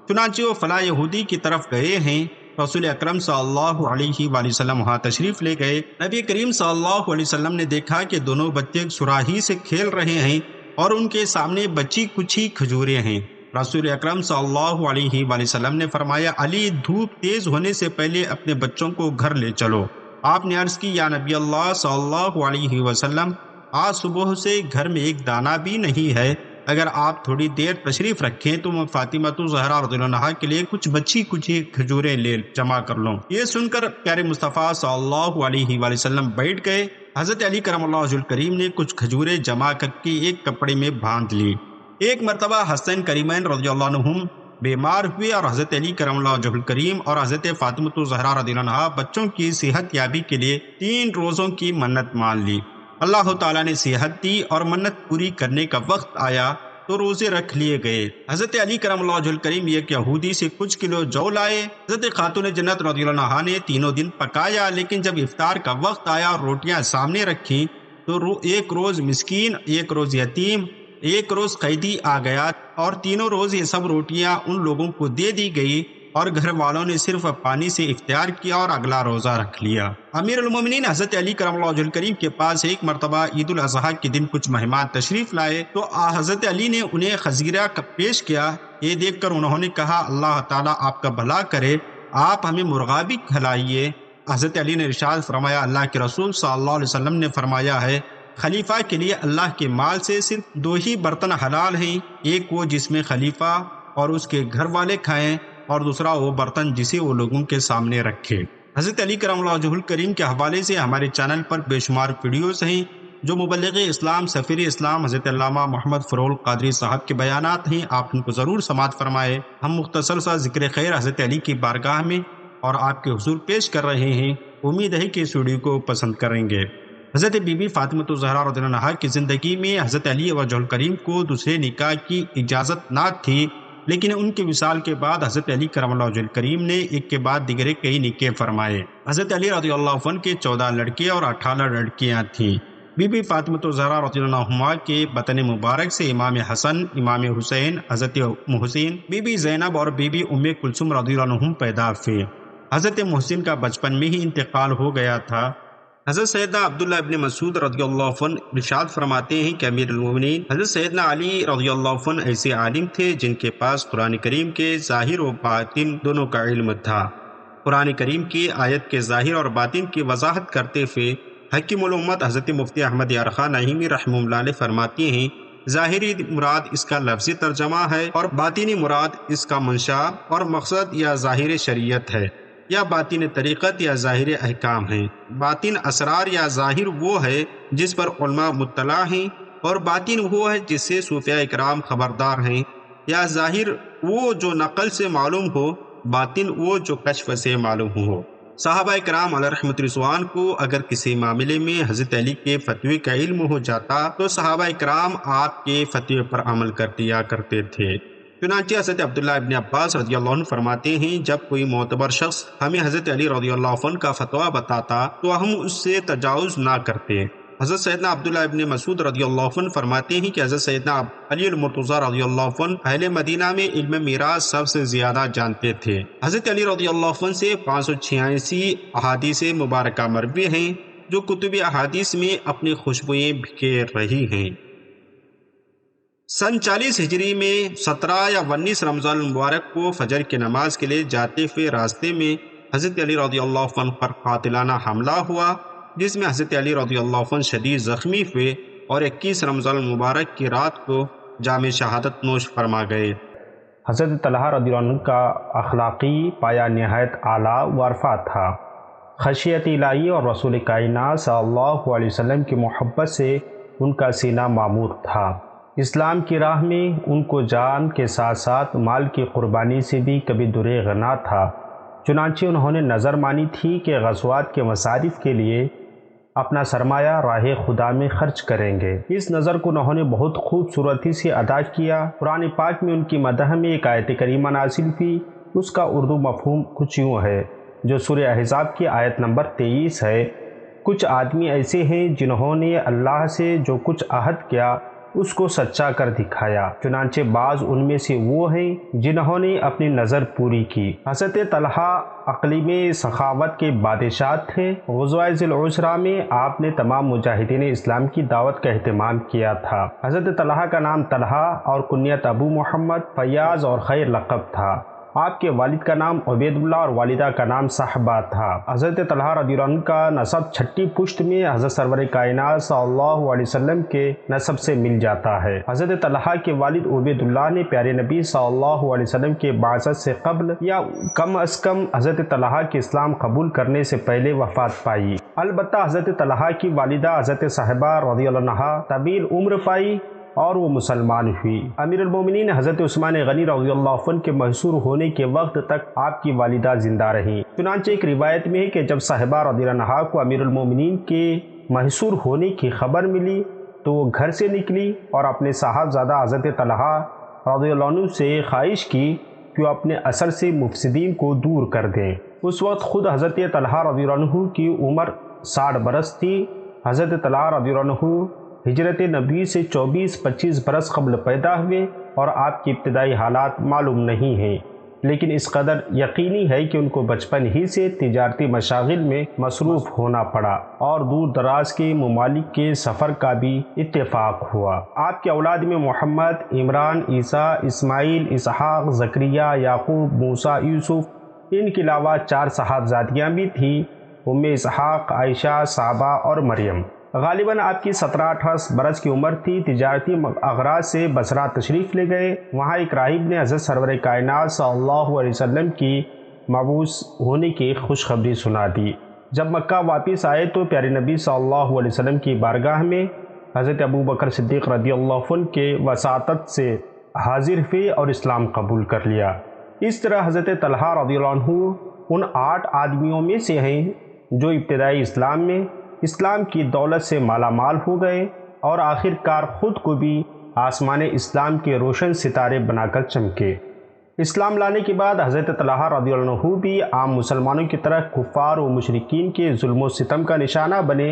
چنانچہ وہ فلاں یہودی کی طرف گئے ہیں رسول اکرم صلی اللہ علیہ وآلہ وسلم وہاں تشریف لے گئے۔ نبی کریم صلی اللہ علیہ وسلم نے دیکھا کہ دونوں بچے صراحی سے کھیل رہے ہیں اور ان کے سامنے بچی کچھی کھجوریں ہیں۔ رسول اکرم صلی اللہ علیہ وآلہ وسلم نے فرمایا، علی دھوپ تیز ہونے سے پہلے اپنے بچوں کو گھر لے چلو۔ آپ نے عرض کی، یا نبی اللہ صلی اللہ علیہ وسلم، آج صبح سے گھر میں ایک دانہ بھی نہیں ہے، اگر آپ تھوڑی دیر تشریف رکھیں تو میں فاطمہ زہرا رضی اللہ عنہا کے لیے کچھ بچی کچھی کھجوریں لے جمع کر لوں۔ یہ سن کر پیارے مصطفیٰ صلی اللہ علیہ وآلہ وسلم بیٹھ گئے۔ حضرت علی کرم اللہ وجہہ الکریم نے کچھ کھجوریں جمع کر کے ایک کپڑے میں باندھ لی۔ ایک مرتبہ حسین کریمین رضی اللہ عنہم بیمار ہوئے اور حضرت علی کرم اللہ وجہہ الکریم اور حضرت فاطمہ زہرا رضی اللہ عنہا بچوں کی صحت یابی کے لیے 3 روزوں کی منت مان لی۔ اللہ تعالیٰ نے صحت دی اور منت پوری کرنے کا وقت آیا تو روزے رکھ لیے گئے۔ حضرت علی کرم اللہ وجہہ الکریم ایک یہودی سے کچھ کلو جو لائے۔ حضرت خاتون جنت رضی اللہ عنہا نے تینوں دن پکایا، لیکن جب افطار کا وقت آیا اور روٹیاں سامنے رکھی تو ایک روز مسکین، ایک روز یتیم، ایک روز قیدی آ گیا اور تینوں روز یہ سب روٹیاں ان لوگوں کو دے دی گئی اور گھر والوں نے صرف پانی سے افطار کیا اور اگلا روزہ رکھ لیا۔ امیر المومنین حضرت علی کرم اللہ وجہہ الکریم کے پاس ایک مرتبہ عید الاضحیٰ کے دن کچھ مہمان تشریف لائے تو حضرت علی نے انہیں خزیرہ پیش کیا۔ یہ دیکھ کر انہوں نے کہا، اللہ تعالیٰ آپ کا بھلا کرے، آپ ہمیں مرغا بھی کھلائیے۔ حضرت علی نے ارشاد فرمایا، اللہ کے رسول صلی اللہ علیہ وسلم نے فرمایا ہے، خلیفہ کے لیے اللہ کے مال سے صرف 2 ہی برتن حلال ہیں، ایک وہ جس میں خلیفہ اور اس کے گھر والے کھائیں، اور دوسرا وہ برتن جسے وہ لوگوں کے سامنے رکھے۔ حضرت علی کرم اللہ وجہہ الکریم کے حوالے سے ہمارے چینل پر بے شمار ویڈیوز ہیں جو مبلغ اسلام سفیر اسلام حضرت علامہ محمد فروغ القادری صاحب کے بیانات ہیں، آپ ان کو ضرور سماعت فرمائے۔ ہم مختصر سا ذکر خیر حضرت علی کی بارگاہ میں اور آپ کے حضور پیش کر رہے ہیں، امید ہے کہ اس ویڈیو کو پسند کریں گے۔ حضرت بی بی فاطمہ زہرا رضی اللہ عنہا کی زندگی میں حضرت علی وجہ الکریم کو دوسرے نکاح کی اجازت نہ تھی، لیکن ان کے وصال کے بعد حضرت علی کرم اللہ وجہہ الکریم نے ایک کے بعد دیگرے کئی نکاح فرمائے۔ حضرت علی رضی اللہ عنہ کے 14 لڑکے اور 18 لڑکیاں تھیں۔ بی بی فاطمہ زہرا رضی اللہ عنہا کے بطن مبارک سے امام حسن، امام حسین، حضرت محسن، بی بی زینب اور بی بی ام کلثوم رضی اللہ عنہم پیدا ہوئے۔ حضرت محسن کا بچپن میں ہی انتقال ہو گیا تھا۔ حضرت سیدنا عبداللہ ابن مسعود رضی اللہ عنہ ارشاد فرماتے ہیں کہ امیر المومنین حضرت سیدنا علی رضی اللہ عنہ ایسے عالم تھے جن کے پاس قرآن کریم کے ظاہر و باطن دونوں کا علم تھا۔ قرآن کریم کی آیت کے ظاہر اور باطن کی وضاحت کرتے ہوئے حکیم الامت حضرت مفتی احمد یار خان نعیمی رحمہ اللہ علیہ فرماتے ہیں، ظاہری مراد اس کا لفظی ترجمہ ہے اور باطنی مراد اس کا منشا اور مقصد یا ظاہر شریعت ہے، یا باطن طریقت یا ظاہر احکام ہیں۔ باطن اسرار یا ظاہر وہ ہے جس پر علماء مطلع ہیں، اور باطن وہ ہے جس سے صوفیاء اکرام خبردار ہیں، یا ظاہر وہ جو نقل سے معلوم ہو، باطن وہ جو کشف سے معلوم ہو۔ صحابہ اکرام علیہ رحمۃ رضوان کو اگر کسی معاملے میں حضرت علی کے فتوے کا علم ہو جاتا تو صحابہ اکرام آپ کے فتوے پر عمل کر دیا کرتے تھے۔ چنانچہ حضرت عبداللہ ابن عباس رضی اللہ عنہ فرماتے ہیں، جب کوئی معتبر شخص ہمیں حضرت علی رضی اللہ عنہ کا فتویٰ بتاتا تو ہم اس سے تجاوز نہ کرتے۔ حضرت سیدنا عبداللہ ابن مسعود رضی اللہ عنہ فرماتے ہیں کہ حضرت سیدنا علی المرتضیٰ رضی اللہ عنہ اہل مدینہ میں علم میراث سب سے زیادہ جانتے تھے۔ حضرت علی رضی اللہ عنہ سے 586 احادیث مبارکہ مروی ہیں جو کتب احادیث میں اپنی خوشبوئیں بکھیر رہی ہیں۔ سن 40 ہجری میں 17 یا 19 رمضان المبارک کو فجر کی نماز کے لیے جاتے ہوئے راستے میں حضرت علی رضی اللہ عنہ پر قاتلانہ حملہ ہوا، جس میں حضرت علی رضی اللہ عنہ شدید زخمی ہوئے اور 21 رمضان المبارک کی رات کو جام شہادت نوش فرما گئے۔ حضرت طلحہ رضی اللہ عنہ کا اخلاقی پایہ نہایت اعلیٰ و عرفہ تھا۔ خشیت الہی اور رسول کائنات صلی اللہ علیہ وسلم کی محبت سے ان کا سینہ معمور تھا۔ اسلام کی راہ میں ان کو جان کے ساتھ ساتھ مال کی قربانی سے بھی کبھی دریغ نہ تھا۔ چنانچہ انہوں نے نظر مانی تھی کہ غزوات کے مصارف کے لیے اپنا سرمایہ راہ خدا میں خرچ کریں گے۔ اس نظر کو انہوں نے بہت خوبصورتی سے ادا کیا۔ قرآن پاک میں ان کی مدح میں ایک آیت کریمہ نازل ہوئی، اس کا اردو مفہوم کچھ یوں ہے جو سورہ احزاب کی آیت نمبر 23 ہے۔ کچھ آدمی ایسے ہیں جنہوں نے اللہ سے جو کچھ عہد کیا اس کو سچا کر دکھایا۔ چنانچہ بعض ان میں سے وہ ہیں جنہوں نے اپنی نظر پوری کی۔ حضرت طلحہ اقلیم سخاوت کے بادشاہ تھے۔ غزوہ ذی العسرہ میں آپ نے تمام مجاہدین اسلام کی دعوت کا اہتمام کیا تھا۔ حضرت طلحہ کا نام طلحہ اور کنیت ابو محمد، فیاض اور خیر لقب تھا۔ آپ کے والد کا نام عبید اللہ اور والدہ کا نام صحبہ تھا۔ حضرت طلحہ رضی اللہ عنہ کا نسب چھٹی پشت میں حضرت سرور کائنات صلی اللہ علیہ وسلم کے نسب سے مل جاتا ہے۔ حضرت طلحہ کے والد عبید اللہ نے پیارے نبی صلی اللہ علیہ وسلم کے بعثت سے قبل یا کم از کم حضرت طلحہ کے اسلام قبول کرنے سے پہلے وفات پائی۔ البتہ حضرت طلحہ کی والدہ حضرت صحبہ رضی اللہ عنہا طویل عمر پائی اور وہ مسلمان ہوئی۔ امیر المومنین حضرت عثمان غنی رضی اللہ عنہ کے محصور ہونے کے وقت تک آپ کی والدہ زندہ رہیں۔ چنانچہ ایک روایت میں ہے کہ جب صحبہ رضی اللہ عنہا کو امیر المومنین کے محصور ہونے کی خبر ملی تو وہ گھر سے نکلی اور اپنے صاحبزادہ حضرت طلحہ رضی اللہ عنہ سے خواہش کی کہ وہ اپنے اثر سے مفسدین کو دور کر دیں۔ اس وقت خود حضرت طلحہ رضی اللہ عنہ کی عمر 60 برس تھی۔ حضرت طلحہ رضی اللہ عنہ ہجرت نبی سے 24-25 برس قبل پیدا ہوئے اور آپ کی ابتدائی حالات معلوم نہیں ہیں، لیکن اس قدر یقینی ہے کہ ان کو بچپن ہی سے تجارتی مشاغل میں مصروف ہونا پڑا اور دور دراز کے ممالک کے سفر کا بھی اتفاق ہوا۔ آپ کے اولاد میں محمد، عمران، عیسیٰ، اسماعیل، اسحاق، زکریا، یعقوب، موسیٰ، یوسف، ان کے علاوہ 4 صاحبزادیاں بھی تھیں: ام اسحاق، عائشہ، صحابہ اور مریم۔ غالباً آپ کی 17-18 برس کی عمر تھی۔ تجارتی اغراض سے بصرہ تشریف لے گئے۔ وہاں ایک راہب نے حضرت سرور کائنات صلی اللہ علیہ وسلم کی مبعوث ہونے کی خوشخبری سنا دی۔ جب مکہ واپس آئے تو پیارے نبی صلی اللہ علیہ وسلم کی بارگاہ میں حضرت ابو بکر صدیق رضی اللہ عنہ کے وساطت سے حاضر ہوئے اور اسلام قبول کر لیا۔ اس طرح حضرت طلحہ رضی اللہ عنہ ان 8 آدمیوں میں سے ہیں جو ابتدائی اسلام کی دولت سے مالا مال ہو گئے اور آخر کار خود کو بھی آسمان اسلام کے روشن ستارے بنا کر چمکے۔ اسلام لانے کے بعد حضرت طلحہ رضی اللہ عنہ بھی عام مسلمانوں کی طرح کفار و مشرکین کے ظلم و ستم کا نشانہ بنے۔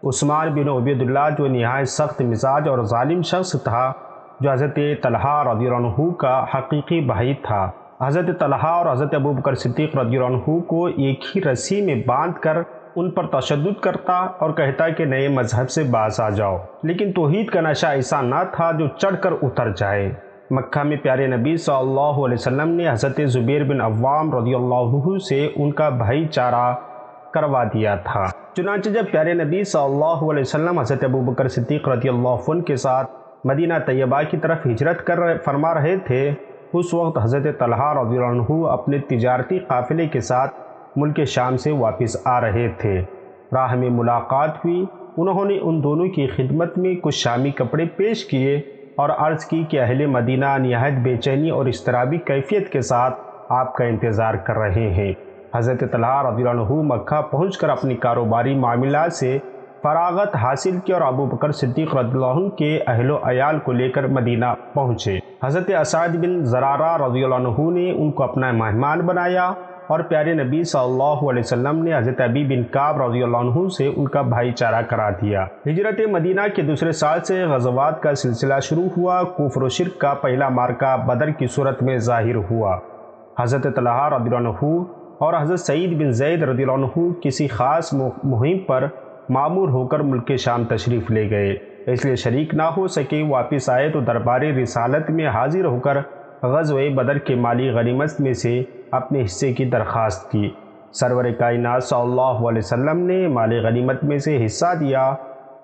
عثمان بن عبید اللہ جو نہایت سخت مزاج اور ظالم شخص تھا، جو حضرت طلحہ رضی اللہ عنہ کا حقیقی بھائی تھا، حضرت طلحہ اور حضرت ابو بکر صدیق رضی اللہ عنہ کو ایک ہی رسی میں باندھ کر ان پر تشدد کرتا اور کہتا کہ نئے مذہب سے باز آ جاؤ، لیکن توحید کا نشہ ایسا نہ تھا جو چڑھ کر اتر جائے۔ مکہ میں پیارے نبی صلی اللہ علیہ وسلم نے حضرت زبیر بن عوام رضی اللہ عنہ سے ان کا بھائی چارہ کروا دیا تھا۔ چنانچہ جب پیارے نبی صلی اللہ علیہ وسلم حضرت ابو بکر صدیق رضی اللہ عنہ کے ساتھ مدینہ طیبہ کی طرف ہجرت فرما رہے تھے، اس وقت حضرت طلحہ رضی اللہ عنہ اپنے تجارتی قافلے کے ساتھ ملک شام سے واپس آ رہے تھے۔ راہ میں ملاقات ہوئی۔ انہوں نے ان دونوں کی خدمت میں کچھ شامی کپڑے پیش کیے اور عرض کی کہ اہل مدینہ نہایت بے چینی اور اضطرابی کیفیت کے ساتھ آپ کا انتظار کر رہے ہیں۔ حضرت طلحہ رضی اللہ عنہ مکہ پہنچ کر اپنی کاروباری معاملات سے فراغت حاصل کی اور ابو بکر صدیق رضی اللہ عنہ کے اہل و عیال کو لے کر مدینہ پہنچے۔ حضرت اسعد بن زرارہ رضی اللہ عنہ نے ان کو اپنا مہمان بنایا اور پیارے نبی صلی اللہ علیہ وسلم نے حضرت ابی بن کعب رضی اللہ عنہ سے ان کا بھائی چارہ کرا دیا۔ ہجرت مدینہ کے دوسرے سال سے غزوات کا سلسلہ شروع ہوا۔ کفر و شرک کا پہلا مارکہ بدر کی صورت میں ظاہر ہوا۔ حضرت طلحہ رضی اللہ عنہ اور حضرت سعید بن زید رضی اللہ عنہ کسی خاص مہم پر مامور ہو کر ملک شام تشریف لے گئے، اس لیے شریک نہ ہو سکے۔ واپس آئے تو دربار رسالت میں حاضر ہو کر غزوہ بدر کے مالی غنیمت میں سے اپنے حصے کی درخواست کی۔ سرور کائنات صلی اللہ علیہ وسلم نے مالی غنیمت میں سے حصہ دیا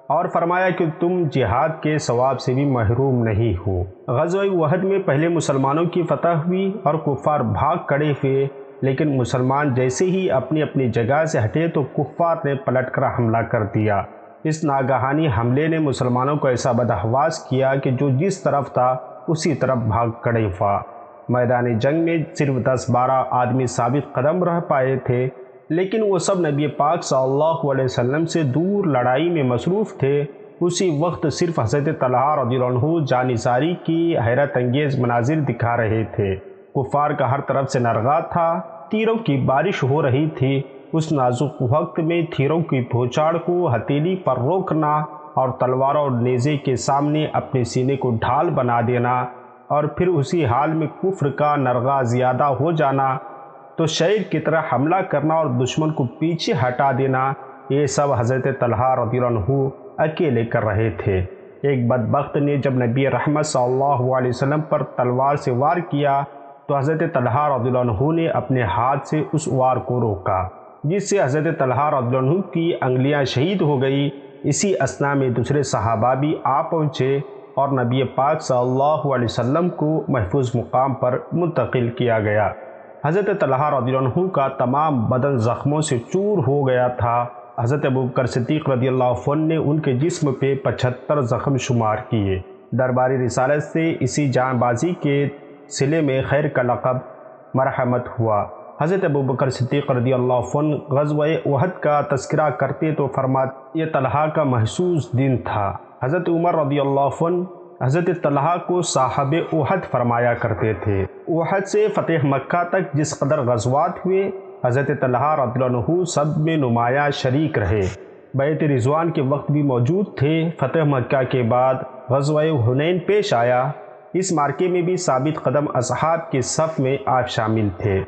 اور فرمایا کہ تم جہاد کے ثواب سے بھی محروم نہیں ہو۔ غزوہ احد میں پہلے مسلمانوں کی فتح ہوئی اور کفار بھاگ کھڑے ہوئے، لیکن مسلمان جیسے ہی اپنی اپنی جگہ سے ہٹے تو کفار نے پلٹ کر حملہ کر دیا۔ اس ناگہانی حملے نے مسلمانوں کو ایسا بدحواس کیا کہ جو جس طرف تھا اسی طرف بھاگ کھڑے ہوا۔ میدان جنگ میں صرف 10-12 آدمی ثابت قدم رہ پائے تھے، لیکن وہ سب نبی پاک صلی اللہ علیہ وسلم سے دور لڑائی میں مصروف تھے۔ اسی وقت صرف حضرت طلحہ رضی اللہ عنہ جانثاری کی حیرت انگیز مناظر دکھا رہے تھے۔ کفار کا ہر طرف سے نرغہ تھا، تیروں کی بارش ہو رہی تھی۔ اس نازک وقت میں تیروں کی بھوچاڑ کو ہتھیلی پر روکنا اور تلواروں اور نیزے کے سامنے اپنے سینے کو ڈھال بنا دینا اور پھر اسی حال میں کفر کا نرغہ زیادہ ہو جانا، تو شیر کی طرح حملہ کرنا اور دشمن کو پیچھے ہٹا دینا، یہ سب حضرت طلحہ رضی اللہ عنہ اکیلے کر رہے تھے۔ ایک بدبخت نے جب نبی رحمت صلی اللہ علیہ وسلم پر تلوار سے وار کیا تو حضرت طلحہ رضی اللہ عنہ نے اپنے ہاتھ سے اس وار کو روکا، جس سے حضرت طلحہ رضی اللہ عنہ کی انگلیاں شہید ہو گئی۔ اسی اثناء میں دوسرے صحابہ بھی آ پہنچے اور نبی پاک صلی اللہ علیہ وسلم کو محفوظ مقام پر منتقل کیا گیا۔ حضرت طلحہ رضی اللہ عنہ کا تمام بدن زخموں سے چور ہو گیا تھا۔ حضرت ابوبکر صدیق رضی اللہ عنہ نے ان کے جسم پہ 75 زخم شمار کیے۔ درباری رسالت سے اسی جان بازی کے صلے میں خیر کا لقب مرحمت ہوا۔ حضرت ابوبکر صدیق رضی اللہ عنہ غزوہ احد کا تذکرہ کرتے تو فرماتے یہ طلحہ کا محسوس دن تھا۔ حضرت عمر رضی اللہ عنہ حضرت طلحہ کو صاحب احد فرمایا کرتے تھے۔ احد سے فتح مکہ تک جس قدر غزوات ہوئے، حضرت طلحہ رضی اللہ عنہ سب میں نمایاں شریک رہے، بیعت رضوان کے وقت بھی موجود تھے۔ فتح مکہ کے بعد غزوہ حنین پیش آیا، اس مارکے میں بھی ثابت قدم اصحاب کے صف میں آپ شامل تھے۔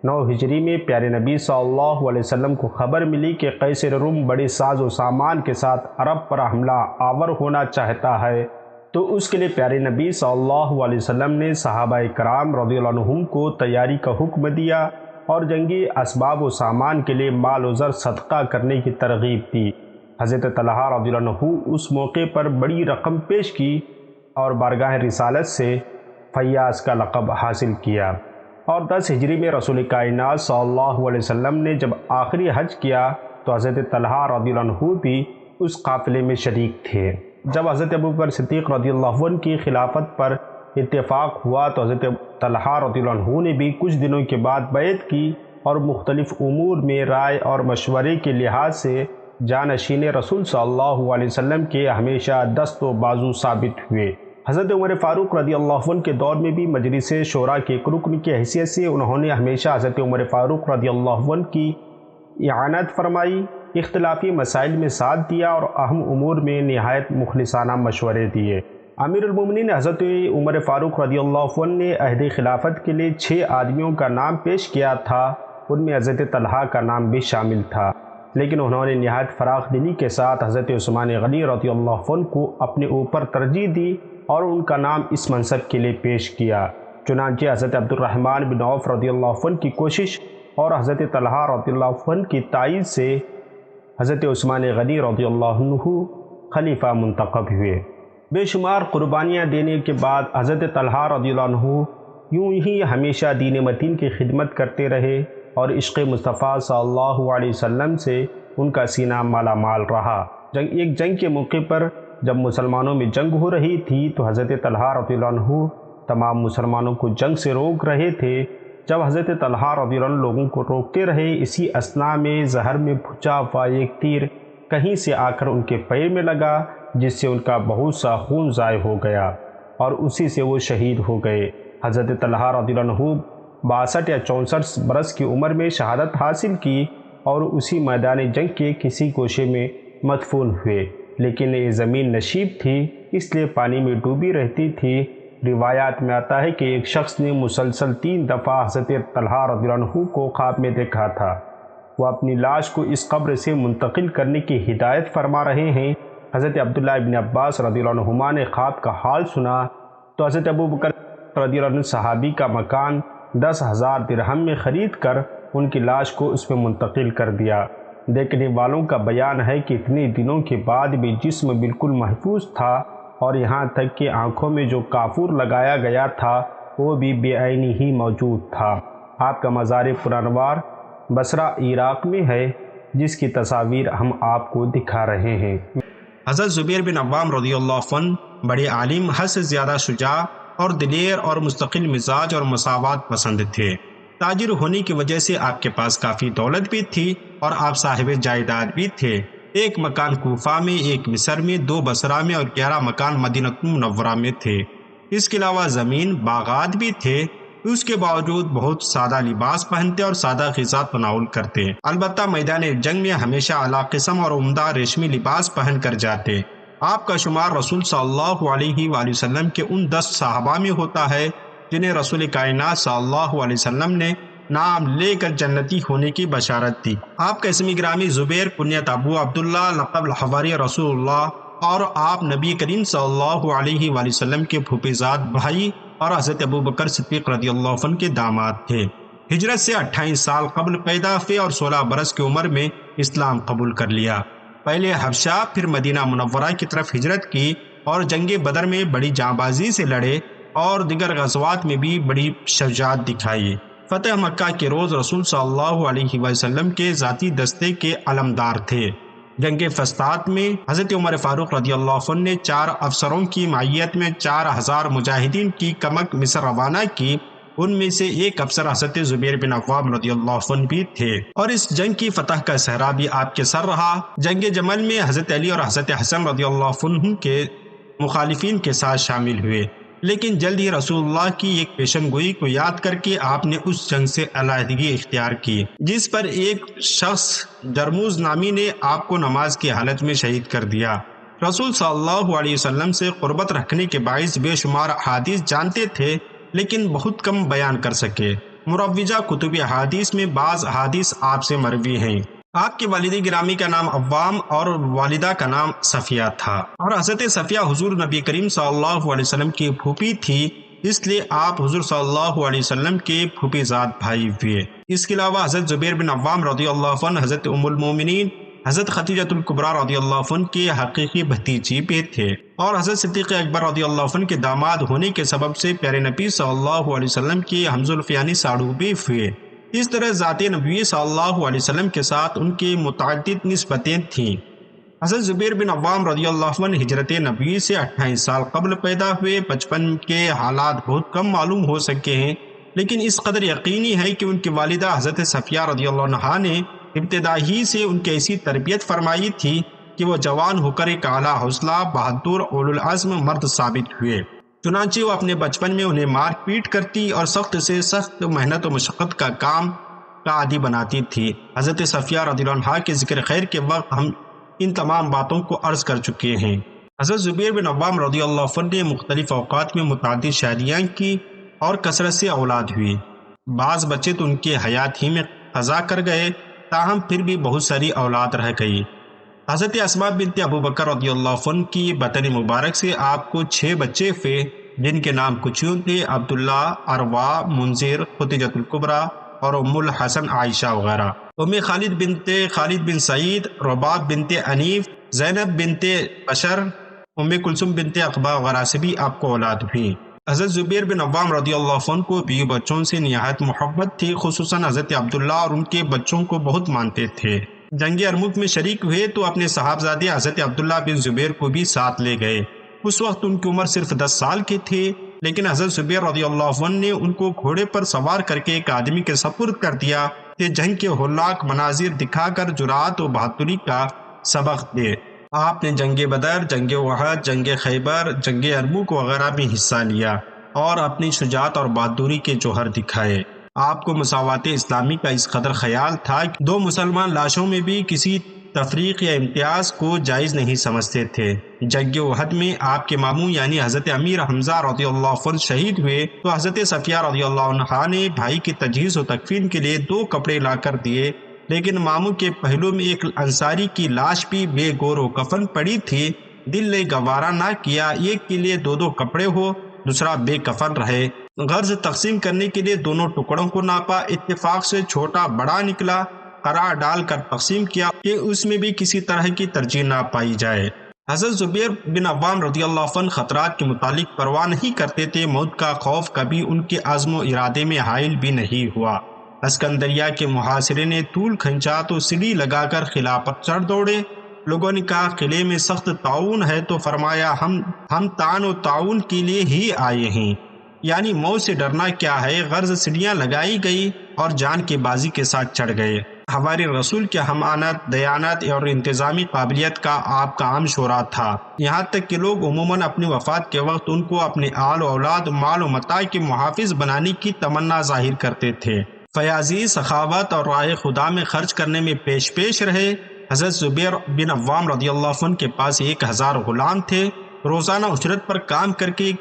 9 ہجری میں پیارے نبی صلی اللہ علیہ وسلم کو خبر ملی کہ قیصر روم بڑے ساز و سامان کے ساتھ عرب پر حملہ آور ہونا چاہتا ہے، تو اس کے لیے پیارے نبی صلی اللہ علیہ وسلم نے صحابہ کرام رضی اللہ عنہم کو تیاری کا حکم دیا اور جنگی اسباب و سامان کے لیے مال و زر صدقہ کرنے کی ترغیب دی۔ حضرت طلحہ رضی اللہ عنہ اس موقع پر بڑی رقم پیش کی اور بارگاہ رسالت سے فیاض کا لقب حاصل کیا۔ اور 10 ہجری میں رسول کائنات صلی اللہ علیہ وسلم نے جب آخری حج کیا تو حضرت طلحہ رضی اللہ عنہ بھی اس قافلے میں شریک تھے۔ جب حضرت ابوبکر صدیق رضی اللہ عنہ کی خلافت پر اتفاق ہوا تو حضرت طلحہ رضی اللہ عنہ نے بھی کچھ دنوں کے بعد بیعت کی اور مختلف امور میں رائے اور مشورے کے لحاظ سے جانشین رسول صلی اللہ علیہ وسلم کے ہمیشہ دست و بازو ثابت ہوئے۔ حضرت عمر فاروق رضی اللہ عنہ کے دور میں بھی مجلس شورا کے ایک رکن کی حیثیت سے انہوں نے ہمیشہ حضرت عمر فاروق رضی اللہ عنہ کی اعانت فرمائی، اختلافی مسائل میں ساتھ دیا اور اہم امور میں نہایت مخلصانہ مشورے دیے۔ امیر المومنین حضرت عمر فاروق رضی اللہ عنہ نے عہد خلافت کے لیے 6 آدمیوں کا نام پیش کیا تھا، ان میں حضرت طلحہ کا نام بھی شامل تھا، لیکن انہوں نے نہایت فراخ دلی کے ساتھ حضرت عثمان غنی رضی اللہ عنہ کو اپنے اوپر ترجیح دی اور ان کا نام اس منصب کے لیے پیش کیا۔ چنانچہ حضرت عبد الرحمن بن عوف رضی اللہ عنہ کی کوشش اور حضرت طلحہ رضی اللہ عنہ کی تائید سے حضرت عثمان غنی رضی اللہ عنہ خلیفہ منتخب ہوئے۔ بے شمار قربانیاں دینے کے بعد حضرت طلحہ رضی اللہ عنہ یوں ہی ہمیشہ دین متین کی خدمت کرتے رہے اور عشق مصطفیٰ صلی اللہ علیہ وسلم سے ان کا سینہ مالا مال رہا۔ ایک جنگ کے موقع پر جب مسلمانوں میں جنگ ہو رہی تھی تو حضرت طلحہ رضی اللہ عنہ تمام مسلمانوں کو جنگ سے روک رہے تھے۔ جب حضرت طلحہ رضی اللہ عنہ لوگوں کو روکتے رہے، اسی اثناء میں زہر میں بھجا ہوا ایک تیر کہیں سے آ کر ان کے پیر میں لگا، جس سے ان کا بہت سا خون ضائع ہو گیا اور اسی سے وہ شہید ہو گئے۔ حضرت طلحہ رضی اللہ عنہ 62 یا 64 برس کی عمر میں شہادت حاصل کی اور اسی میدان جنگ کے کسی گوشے میں مدفون ہوئے، لیکن یہ زمین نشیب تھی اس لیے پانی میں ڈوبی رہتی تھی۔ روایات میں آتا ہے کہ ایک شخص نے مسلسل 3 دفعہ حضرت طلحہ رضی اللہ عنہ کو خواب میں دیکھا تھا، وہ اپنی لاش کو اس قبر سے منتقل کرنے کی ہدایت فرما رہے ہیں۔ حضرت عبداللہ ابن عباس رضی اللہ عنہما نے خواب کا حال سنا تو حضرت ابوبکر رضی اللہ عنہ صحابی کا مکان 10,000 درہم میں خرید کر ان کی لاش کو اس میں منتقل کر دیا۔ دیکھنے والوں کا بیان ہے کہ اتنے دنوں کے بعد بھی جسم بالکل محفوظ تھا اور یہاں تک کہ آنکھوں میں جو کافور لگایا گیا تھا وہ بھی بے عینی ہی موجود تھا۔ آپ کا مزار پرانوار بصرہ عراق میں ہے، جس کی تصاویر ہم آپ کو دکھا رہے ہیں۔ حضرت زبیر بن عوام رضی اللہ عنہ بڑے عالم، حد سے زیادہ شجاع اور دلیر اور مستقل مزاج اور مساوات پسند تھے۔ تاجر ہونے کی وجہ سے آپ کے پاس کافی دولت بھی تھی اور آپ صاحب جائیداد بھی تھے۔ ایک مکان کوفہ میں، ایک مصر میں، 2 بصرہ میں اور 11 مکان مدینہ منورہ میں تھے۔ اس کے علاوہ زمین، باغات بھی تھے۔ اس کے باوجود بہت سادہ لباس پہنتے اور سادہ غذا تناول کرتے، البتہ میدان جنگ میں ہمیشہ اعلیٰ قسم اور عمدہ ریشمی لباس پہن کر جاتے۔ آپ کا شمار رسول صلی اللہ علیہ وآلہ وسلم کے ان 10 صحابہ میں ہوتا ہے جنہیں رسول کائنات صلی اللہ علیہ وسلم نے نام لے کر جنتی ہونے کی بشارت دی۔ آپ کا اسم گرامی زبیر کنیت ابو عبداللہ، لقب الحواری رسول اللہ، اور آپ نبی کریم صلی اللہ علیہ وآلہ وسلم کے پھوپھیزاد بھائی اور حضرت ابو بکر صدیق رضی اللہ عنہ کے داماد تھے۔ ہجرت سے 28 سال قبل پیدا ہوئے اور 16 برس کی عمر میں اسلام قبول کر لیا۔ پہلے حبشہ پھر مدینہ منورہ کی طرف ہجرت کی اور جنگ بدر میں بڑی جانبازی سے لڑے اور دیگر غزوات میں بھی بڑی شجاعت دکھائی۔ فتح مکہ کے روز رسول صلی اللہ علیہ وسلم کے ذاتی دستے کے علمدار تھے۔ جنگ فسطاط میں حضرت عمر فاروق رضی اللہ عنہ نے 4 افسروں کی معیت میں 4000 مجاہدین کی کمک مصر روانہ کی۔ ان میں سے ایک افسر حضرت زبیر بن عوام رضی اللہ عنہ بھی تھے، اور اس جنگ کی فتح کا صحرا بھی آپ کے سر رہا۔ جنگ جمل میں حضرت علی اور حضرت حسن رضی اللہ عنہ کے مخالفین کے ساتھ شامل ہوئے، لیکن جلد ہی رسول اللہ کی ایک پیشن گوئی کو یاد کر کے آپ نے اس جنگ سے علیحدگی اختیار کی، جس پر ایک شخص جرموز نامی نے آپ کو نماز کی حالت میں شہید کر دیا۔ رسول صلی اللہ علیہ وسلم سے قربت رکھنے کے باعث بے شمار احادیث جانتے تھے، لیکن بہت کم بیان کر سکے۔ مروجہ کتب احادیث میں بعض احادیث آپ سے مروی ہیں۔ آپ کے والد گرامی کا نام عوام اور والدہ کا نام صفیہ تھا، اور حضرت صفیہ حضور نبی کریم صلی اللہ علیہ وسلم کی پھوپھی تھی، اس لیے آپ حضور صلی اللہ علیہ وسلم کے پھوپھیزاد بھائی ہوئے۔ اس کے علاوہ حضرت زبیر بن عوام رضی اللہ عنہ حضرت ام المومنین حضرت خدیجۃ الکبریٰ رضی اللہ عنہ کے حقیقی بھتیجی بھی تھے، اور حضرت صدیق اکبر رضی اللہ عنہ کے داماد ہونے کے سبب سے پیارے نبی صلی اللہ علیہ وسلم کی حمزوالفیانی ساڑو بھی ہوئے۔ اس طرح ذات نبی صلی اللہ علیہ وسلم کے ساتھ ان کی متعدد نسبتیں تھیں۔ حضرت زبیر بن عوام رضی اللہ عنہ ہجرت نبی سے 28 سال قبل پیدا ہوئے۔ بچپن کے حالات بہت کم معلوم ہو سکے ہیں، لیکن اس قدر یقینی ہے کہ ان کی والدہ حضرت صفیہ رضی اللہ عنہا نے ابتدا ہی سے ان کی ایسی تربیت فرمائی تھی کہ وہ جوان ہو کر ایک اعلیٰ حوصلہ، بہادر، اولو العزم مرد ثابت ہوئے۔ چنانچہ وہ اپنے بچپن میں انہیں مار پیٹ کرتی اور سخت سے سخت محنت و مشقت کا کام کا عادی بناتی تھی۔ حضرت صفیہ رضی اللہ عنہا کے ذکر خیر کے وقت ہم ان تمام باتوں کو عرض کر چکے ہیں۔ حضرت زبیر بن عوام رضی اللہ عنہ نے مختلف اوقات میں متعدد شادیاں کی اور کثرت سے اولاد ہوئی۔ بعض بچے تو ان کی حیات ہی میں قضا کر گئے، تاہم پھر بھی بہت ساری اولاد رہ گئی۔ حضرت اسماء بنت ابو بکر رضی اللہ عنہ کی بطن مبارک سے آپ کو 6 بچے ہوئے، جن کے نام کچھ یوں تھے: عبداللہ، اروا، منذر، خدیجۃ الکبریٰ اور ام الحسن عائشہ وغیرہ۔ ام خالد بنت خالد بن سعید، رباب بنت انیف، زینب بنت بشر، ام کلثوم بنت عقبہ وغیرہ سے بھی آپ کو اولاد ہوئی۔ حضرت زبیر بن عوام رضی اللہ عنہ کو بیوی بچوں سے نہایت محبت تھی، خصوصاً حضرت عبداللہ اور ان کے بچوں کو بہت مانتے تھے۔ جنگ ارمک میں شریک ہوئے تو اپنے صاحبزادے حضرت عبداللہ بن زبیر کو بھی ساتھ لے گئے۔ اس وقت ان کی عمر صرف 10 سال کی تھی، لیکن حضرت زبیر رضی اللہ عنہ نے ان کو گھوڑے پر سوار کر کے ایک آدمی کے سپرد کر دیا کہ جنگ کے ہولناک مناظر دکھا کر جرأت و بہادری کا سبق دے۔ آپ نے جنگ بدر، جنگ احد، جنگ خیبر، جنگ ارمک وغیرہ میں حصہ لیا اور اپنی شجاعت اور بہادری کے جوہر دکھائے۔ آپ کو مساوات اسلامی کا اس قدر خیال تھا کہ 2 مسلمان لاشوں میں بھی کسی تفریق یا امتیاز کو جائز نہیں سمجھتے تھے۔ جنگ احد میں آپ کے ماموں یعنی حضرت امیر حمزہ رضی اللہ عنہ شہید ہوئے تو حضرت صفیہ رضی اللہ عنہا نے بھائی کی تجہیز و تکفین کے لیے 2 کپڑے لا کر دیے، لیکن ماموں کے پہلو میں ایک انصاری کی لاش بھی بے گور و کفن پڑی تھی۔ دل نے گوارا نہ کیا ایک کے لیے 2 کپڑے ہو، دوسرا بے کفن رہے۔ غرض تقسیم کرنے کے لیے دونوں ٹکڑوں کو ناپا، اتفاق سے چھوٹا بڑا نکلا، قرار ڈال کر تقسیم کیا کہ اس میں بھی کسی طرح کی ترجیح نہ پائی جائے۔ حضرت زبیر بن عوام رضی اللہ عنہ خطرات کے متعلق پرواہ نہیں کرتے تھے، موت کا خوف کبھی ان کے عزم و ارادے میں حائل بھی نہیں ہوا۔ اسکندریہ کے محاصرے نے طول کھنچا تو سیڑھی لگا کر قلعہ پر چڑھ دوڑے۔ لوگوں نے کہا قلعے میں سخت تعاون ہے تو فرمایا ہم تعاون و تعاون کے لیے ہی آئے ہیں، یعنی موت سے ڈرنا کیا ہے۔ غرض سیڑھیاں لگائی گئی اور جان کی بازی کے ساتھ چڑھ گئے۔ ہمارے رسول کی ہمانت، دیانت اور انتظامی قابلیت کا آپ کا عام شعرا تھا، یہاں تک کہ لوگ عموماً اپنی وفات کے وقت ان کو اپنے آل و اولاد، مال و متاع کے محافظ بنانے کی تمنا ظاہر کرتے تھے۔ فیاضی، سخاوت اور راہ خدا میں خرچ کرنے میں پیش رہے، حضرت زبیر بن عوام رضی اللہ عنہ کے پاس 1000 غلام تھے، روزانہ اجرت پر کام کر کے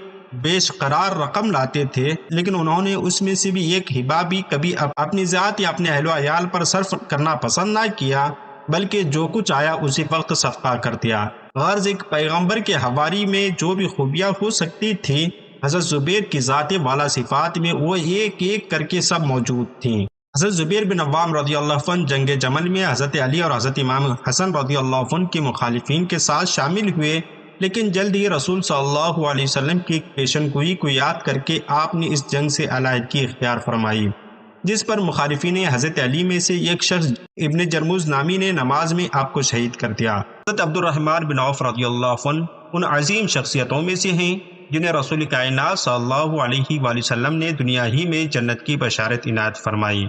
بیش قرار رقم لاتے تھے، لیکن انہوں نے اس میں سے بھی ایک ہبہ بھی کبھی اپنی ذات یا اپنے اہل و عیال پر صرف کرنا پسند نہ کیا، بلکہ جو کچھ آیا اسی وقت صدقہ کر دیا۔ غرض ایک پیغمبر کے حواری میں جو بھی خوبیاں ہو سکتی تھیں، حضرت زبیر کی ذات والا صفات میں وہ ایک ایک کر کے سب موجود تھیں۔ حضرت زبیر بن عوام رضی اللہ عنہ جنگ جمل میں حضرت علی اور حضرت امام حسن رضی اللہ عنہ کے مخالفین کے ساتھ شامل ہوئے، لیکن جلد ہی رسول صلی اللہ علیہ وسلم کی پیشن گوئی کو یاد کر کے آپ نے اس جنگ سے علیحدگی اختیار فرمائی، جس پر مخالفین حضرت علی میں سے ایک شخص ابن جرموز نامی نے نماز میں آپ کو شہید کر دیا۔ حضرت عبد الرحمن بن عوف رضی اللہ عنہ ان عظیم شخصیتوں میں سے ہیں جنہیں رسول کائنات صلی اللہ علیہ وآلہ وسلم نے دنیا ہی میں جنت کی بشارت عنایت فرمائی۔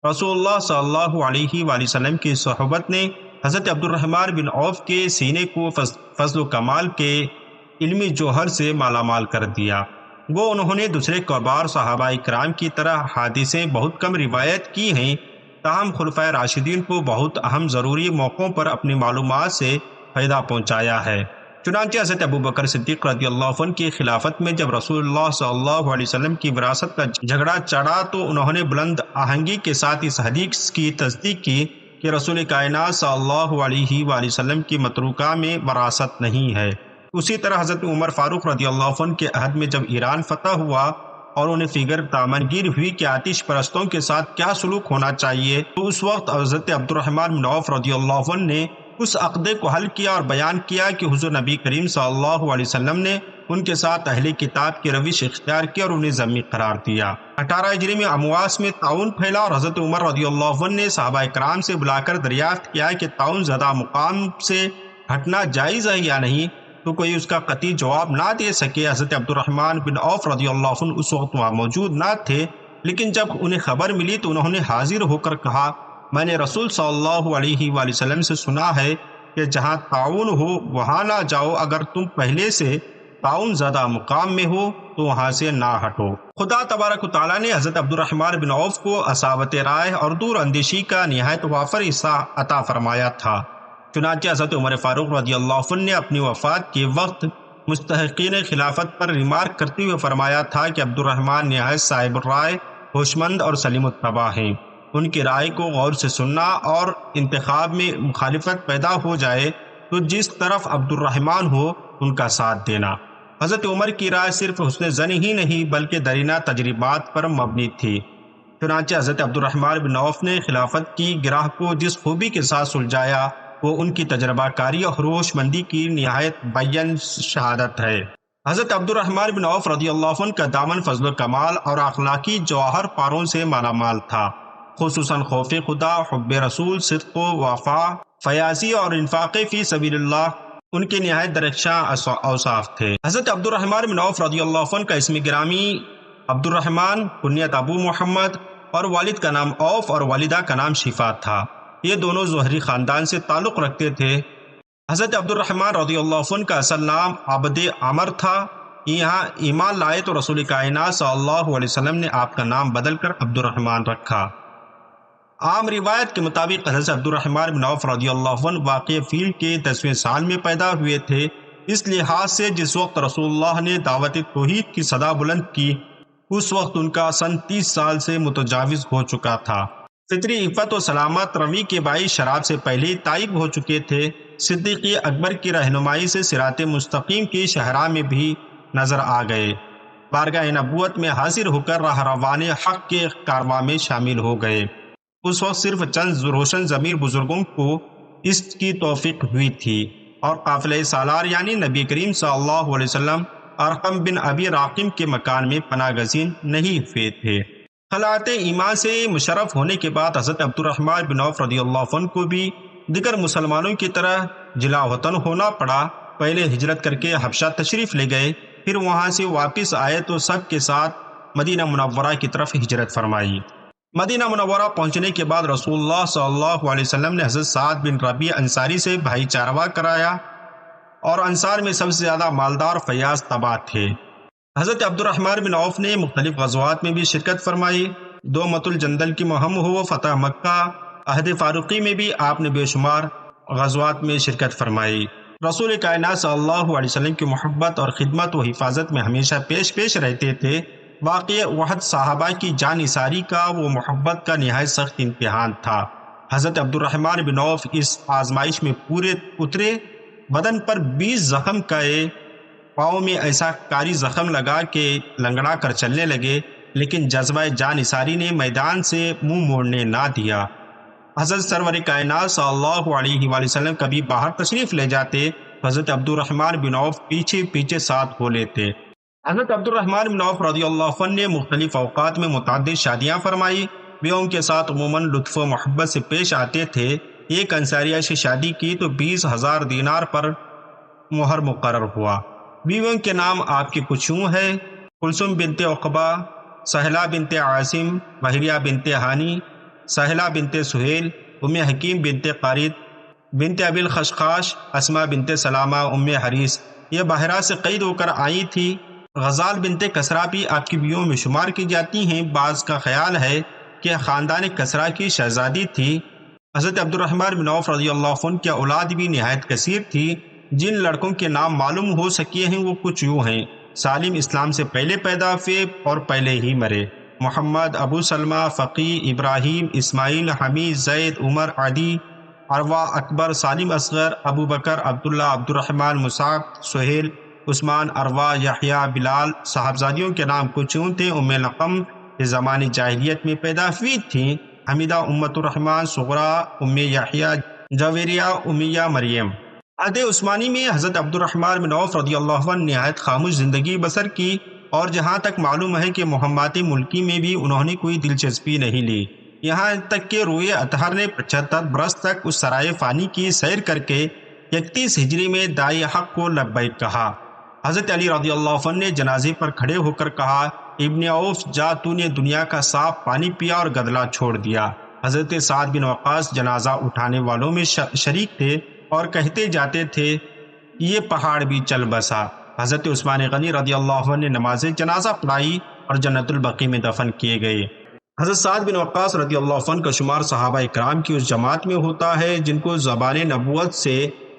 رسول اللہ صلی اللہ علیہ وآلہ وسلم کی صحبت نے حضرت عبد الرحمن بن عوف کے سینے کو فضل و کمال کے علمی جوہر سے مالا مال کر دیا۔ وہ انہوں نے دوسرے کبار صحابہ کرام کی طرح حادثیں بہت کم روایت کی ہیں، تاہم خلفائے راشدین کو بہت اہم ضروری موقعوں پر اپنی معلومات سے فائدہ پہنچایا ہے۔ چنانچہ حضرت ابو بکر صدیق رضی اللہ عنہ کی خلافت میں جب رسول اللہ صلی اللہ علیہ وسلم کی وراثت کا جھگڑا چڑھا تو انہوں نے بلند آہنگی کے ساتھ اس حدیث کی تصدیق کی کہ رسول کائنات صلی اللہ علیہ وآلہ وسلم کی متروکہ میں وراثت نہیں ہے۔ اسی طرح حضرت عمر فاروق رضی اللہ عنہ کے عہد میں جب ایران فتح ہوا اور انہیں فکر تامنگیر ہوئی کہ آتش پرستوں کے ساتھ کیا سلوک ہونا چاہیے، تو اس وقت حضرت عبد الرحمن بن عوف رضی اللہ عنہ نے اس عقدے کو حل کیا اور بیان کیا کہ حضور نبی کریم صلی اللہ علیہ وسلم نے ان کے ساتھ اہل کتاب کی روش اختیار کی اور انہیں ذمی قرار دیا۔ 18 ہجری میں امواس میں طاعون پھیلا اور حضرت عمر رضی اللہ عنہ نے صحابہ کرام سے بلا کر دریافت کیا کہ طاعون زدہ مقام سے ہٹنا جائز ہے یا نہیں، تو کوئی اس کا قطعی جواب نہ دے سکے۔ حضرت عبد الرحمن بن عوف رضی اللہ عنہ اس وقت وہاں موجود نہ تھے، لیکن جب انہیں خبر ملی تو انہوں نے حاضر ہو کر کہا، میں نے رسول صلی اللہ علیہ وآلہ وسلم سے سنا ہے کہ جہاں طاعون ہو وہاں نہ جاؤ، اگر تم پہلے سے طاعون زدہ مقام میں ہو تو وہاں سے نہ ہٹو۔ خدا تبارک و تعالیٰ نے حضرت عبد الرحمن بن عوف کو اصابت رائے اور دور اندیشی کا نہایت وافر حصہ عطا فرمایا تھا۔ چنانچہ حضرت عمر فاروق رضی اللہ عنہ نے اپنی وفات کے وقت مستحقین خلافت پر ریمارک کرتے ہوئے فرمایا تھا کہ عبد الرحمن نہایت صاحب الرائے، ہوشمند اور سلیم الطبع ہیں۔ ان کی رائے کو غور سے سننا اور انتخاب میں مخالفت پیدا ہو جائے تو جس طرف عبد الرحمن ہو ان کا ساتھ دینا۔ حضرت عمر کی رائے صرف حسن ظن ہی نہیں بلکہ درینہ تجربات پر مبنی تھی۔ چنانچہ حضرت عبد الرحمن بن عوف نے خلافت کی گرہ کو جس خوبی کے ساتھ سلجھایا وہ ان کی تجربہ کاری اور ہوش مندی کی نہایت بیان شہادت ہے۔ حضرت عبد الرحمن بن عوف رضی اللہ عنہ کا دامن فضل و کمال اور اخلاقی جوہر پاروں سے مالا مال تھا، خصوصاً خوف خدا، حب رسول، صدق و وفا، فیاضی اور انفاق فی سبیل اللہ ان کے نہایت درخشاں اوصاف تھے۔ حضرت عبد الرحمن بن عوف رضی اللہ عنہ کا اسم گرامی عبد الرحمن، کنیت ابو محمد، اور والد کا نام عوف اور والدہ کا نام شفا تھا۔ یہ دونوں زہری خاندان سے تعلق رکھتے تھے۔ حضرت عبد الرحمن رضی اللہ عنہ کا اصل نام عبد عمر تھا۔ یہاں ایمان لائے تو رسول کائنات صلی اللہ علیہ وسلم نے آپ کا نام بدل کر عبد الرحمن رکھا۔ عام روایت کے مطابق حضرت عبد الرحمن بن عوف رضی اللہ عنہ واقع فیل کے 10ویں سال میں پیدا ہوئے تھے، اس لحاظ سے جس وقت رسول اللہ نے دعوت توحید کی صدا بلند کی اس وقت ان کا سن 30 سال سے متجاوز ہو چکا تھا۔ فطری عفت و سلامت روی کے باعث شراب سے پہلے ہی تائب ہو چکے تھے۔ صدیق اکبر کی رہنمائی سے صراط مستقیم کی شہراہ میں بھی نظر آ گئے، بارگاہ نبوت میں حاضر ہو کر راہ روان حق کے کارواں میں شامل ہو گئے۔ اس وقت صرف چند روشن ضمیر بزرگوں کو اس کی توفیق ہوئی تھی اور قافلہ سالار یعنی نبی کریم صلی اللہ علیہ وسلم ارقم بن ابی راقم کے مکان میں پناہ گزین نہیں ہوئے تھے۔ خلعت ایمان سے مشرف ہونے کے بعد حضرت عبد الرحمن بن عوف رضی اللہ عنہ کو بھی دیگر مسلمانوں کی طرح جلا وطن ہونا پڑا۔ پہلے ہجرت کر کے حبشہ تشریف لے گئے، پھر وہاں سے واپس آئے تو سب کے ساتھ مدینہ منورہ کی طرف ہجرت فرمائی۔ مدینہ منورہ پہنچنے کے بعد رسول اللہ صلی اللہ علیہ وسلم نے حضرت سعد بن ربیع انصاری سے بھائی چارہ کرایا اور انصار میں سب سے زیادہ مالدار فیاض طبع تھے۔ حضرت عبد الرحمن بن عوف نے مختلف غزوات میں بھی شرکت فرمائی۔ دومۃ الجندل کی مہم ہو، فتح مکہ، عہد فاروقی میں بھی آپ نے بے شمار غزوات میں شرکت فرمائی۔ رسول کائنات صلی اللہ علیہ وسلم کی محبت اور خدمت و حفاظت میں ہمیشہ پیش رہتے تھے۔ واقعہ احد صحابہ کی جان نثاری کا وہ محبت کا نہایت سخت امتحان تھا۔ حضرت عبد الرحمن بن عوف اس آزمائش میں پورے اترے، بدن پر 20 زخم کئے، پاؤں میں ایسا کاری زخم لگا کہ لنگڑا کر چلنے لگے، لیکن جذبہ جان نثاری نے میدان سے منہ موڑنے نہ دیا۔ حضرت سرور کائنات صلی اللہ علیہ وآلہ وسلم کبھی باہر تشریف لے جاتے، حضرت عبد الرحمن بن عوف پیچھے ساتھ ہو لیتے۔ حضرت عبد الرحمن بن عوف رضی اللہ عنہ نے مختلف اوقات میں متعدد شادیاں فرمائی، بیووں کے ساتھ عموماً لطف و محبت سے پیش آتے تھے۔ ایک انصاریہ سے شادی کی تو 20,000 دینار پر مہر مقرر ہوا۔ بیویوں کے نام آپ کے کچھ یوں ہے: کلثوم بنت عقبہ، سہلہ بنت عاصم، بحریہ بنت ہانی، سہلہ بنت سہیل، ام حکیم بنت قارد، بنت ابی الخشخاش، اسماء بنت سلامہ، ام حریث، یہ باہرہ سے قید ہو کر آئی تھی۔ غزال بنت کسرا بھی آپ کی بیویوں میں شمار کی جاتی ہیں۔ بعض کا خیال ہے کہ خاندان کسرا کی شہزادی تھی۔ حضرت عبد الرحمن بن عوف رضی اللہ عنہ کی اولاد بھی نہایت کثیر تھی۔ جن لڑکوں کے نام معلوم ہو سکے ہیں وہ کچھ یوں ہیں: سالم اسلام سے پہلے پیدا ہوئے اور پہلے ہی مرے، محمد، ابو سلمہ، فقی، ابراہیم، اسماعیل، حمید، زید، عمر، عدی، عروہ، اکبر، سالم اصغر، ابو بکر، عبداللہ، عبد الرحمن، مصعب، سہیل، عثمان، عروہ، یحییٰ، بلال۔ صاحبزادیوں کے نام کچھ یوں تھے: ام لقم یہ زمانے جاہلیت میں پیدا ہوئی تھیں، حمیدہ، امت الرحمن صغریٰ، ام یحییٰ، جویریہ، امیہ، مریم۔ عہد عثمانی میں حضرت عبد الرحمن بن عوف رضی اللہ عنہ نہایت خاموش زندگی بسر کی، اور جہاں تک معلوم ہے کہ مہمات ملکی میں بھی انہوں نے کوئی دلچسپی نہیں لی، یہاں تک کہ روئے اطہر نے 75 برس تک اس سرائے فانی کی سیر کر کے 31 ہجری میں داعی حق کو لبیک کہا۔ حضرت علی رضی اللہ عنہ نے جنازے پر کھڑے ہو کر کہا: ابن عوف، جا، تو نے دنیا کا صاف پانی پیا اور گدلا چھوڑ دیا۔ حضرت سعد بن وقاص جنازہ اٹھانے والوں میں شریک تھے اور کہتے جاتے تھے: یہ پہاڑ بھی چل بسا۔ حضرت عثمان غنی رضی اللہ عنہ نے نماز جنازہ پڑھائی اور جنت البقیع میں دفن کیے گئے۔ حضرت سعد بن وقاص رضی اللہ عنہ کا شمار صحابہ اکرام کی اس جماعت میں ہوتا ہے جن کو زبان نبوت سے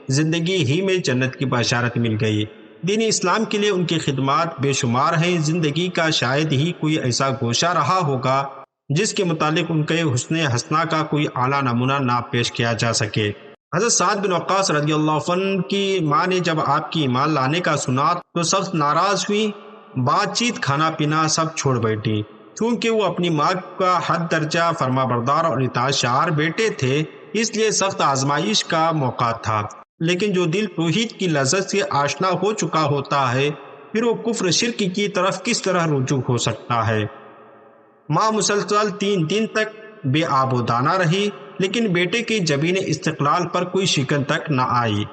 زندگی ہی میں جنت کی بشارت مل گئی۔ دین اسلام کے لیے ان کی خدمات بے شمار ہیں۔ زندگی کا شاید ہی کوئی ایسا گوشہ رہا ہوگا جس کے متعلق ان کے حسن حسنہ کا کوئی اعلیٰ نمونہ نہ پیش کیا جا سکے۔ حضرت سعد بن وقاص رضی اللہ عنہ کی ماں نے جب آپ کی ایمان لانے کا سنا تو سخت ناراض ہوئی، بات چیت، کھانا پینا سب چھوڑ بیٹھی۔ کیونکہ وہ اپنی ماں کا حد درجہ فرما بردار اور اطاعت شعار بیٹے تھے، اس لیے سخت آزمائش کا موقع تھا۔ لیکن جو دل توحید کی لذت سے آشنا ہو چکا ہوتا ہے، پھر وہ کفر شرک کی طرف کس طرح رجوع ہو سکتا ہے؟ ماں مسلسل 3 دن تک بے آب و دانہ رہی، لیکن بیٹے کی جبین استقلال پر کوئی شکن تک نہ آئی۔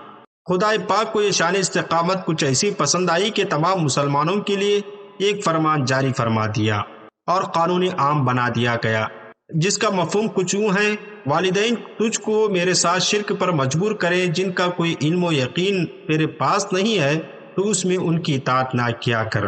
خدا پاک کو یہ شان استقامت کچھ ایسی پسند آئی کہ تمام مسلمانوں کے لیے ایک فرمان جاری فرما دیا اور قانون عام بنا دیا گیا، جس کا مفہوم کچھ یوں ہے: والدین تجھ کو میرے ساتھ شرک پر مجبور کریں، جن کا کوئی علم و یقین تیرے پاس نہیں ہے تو اس میں ان کی اطاعت نہ کیا کر۔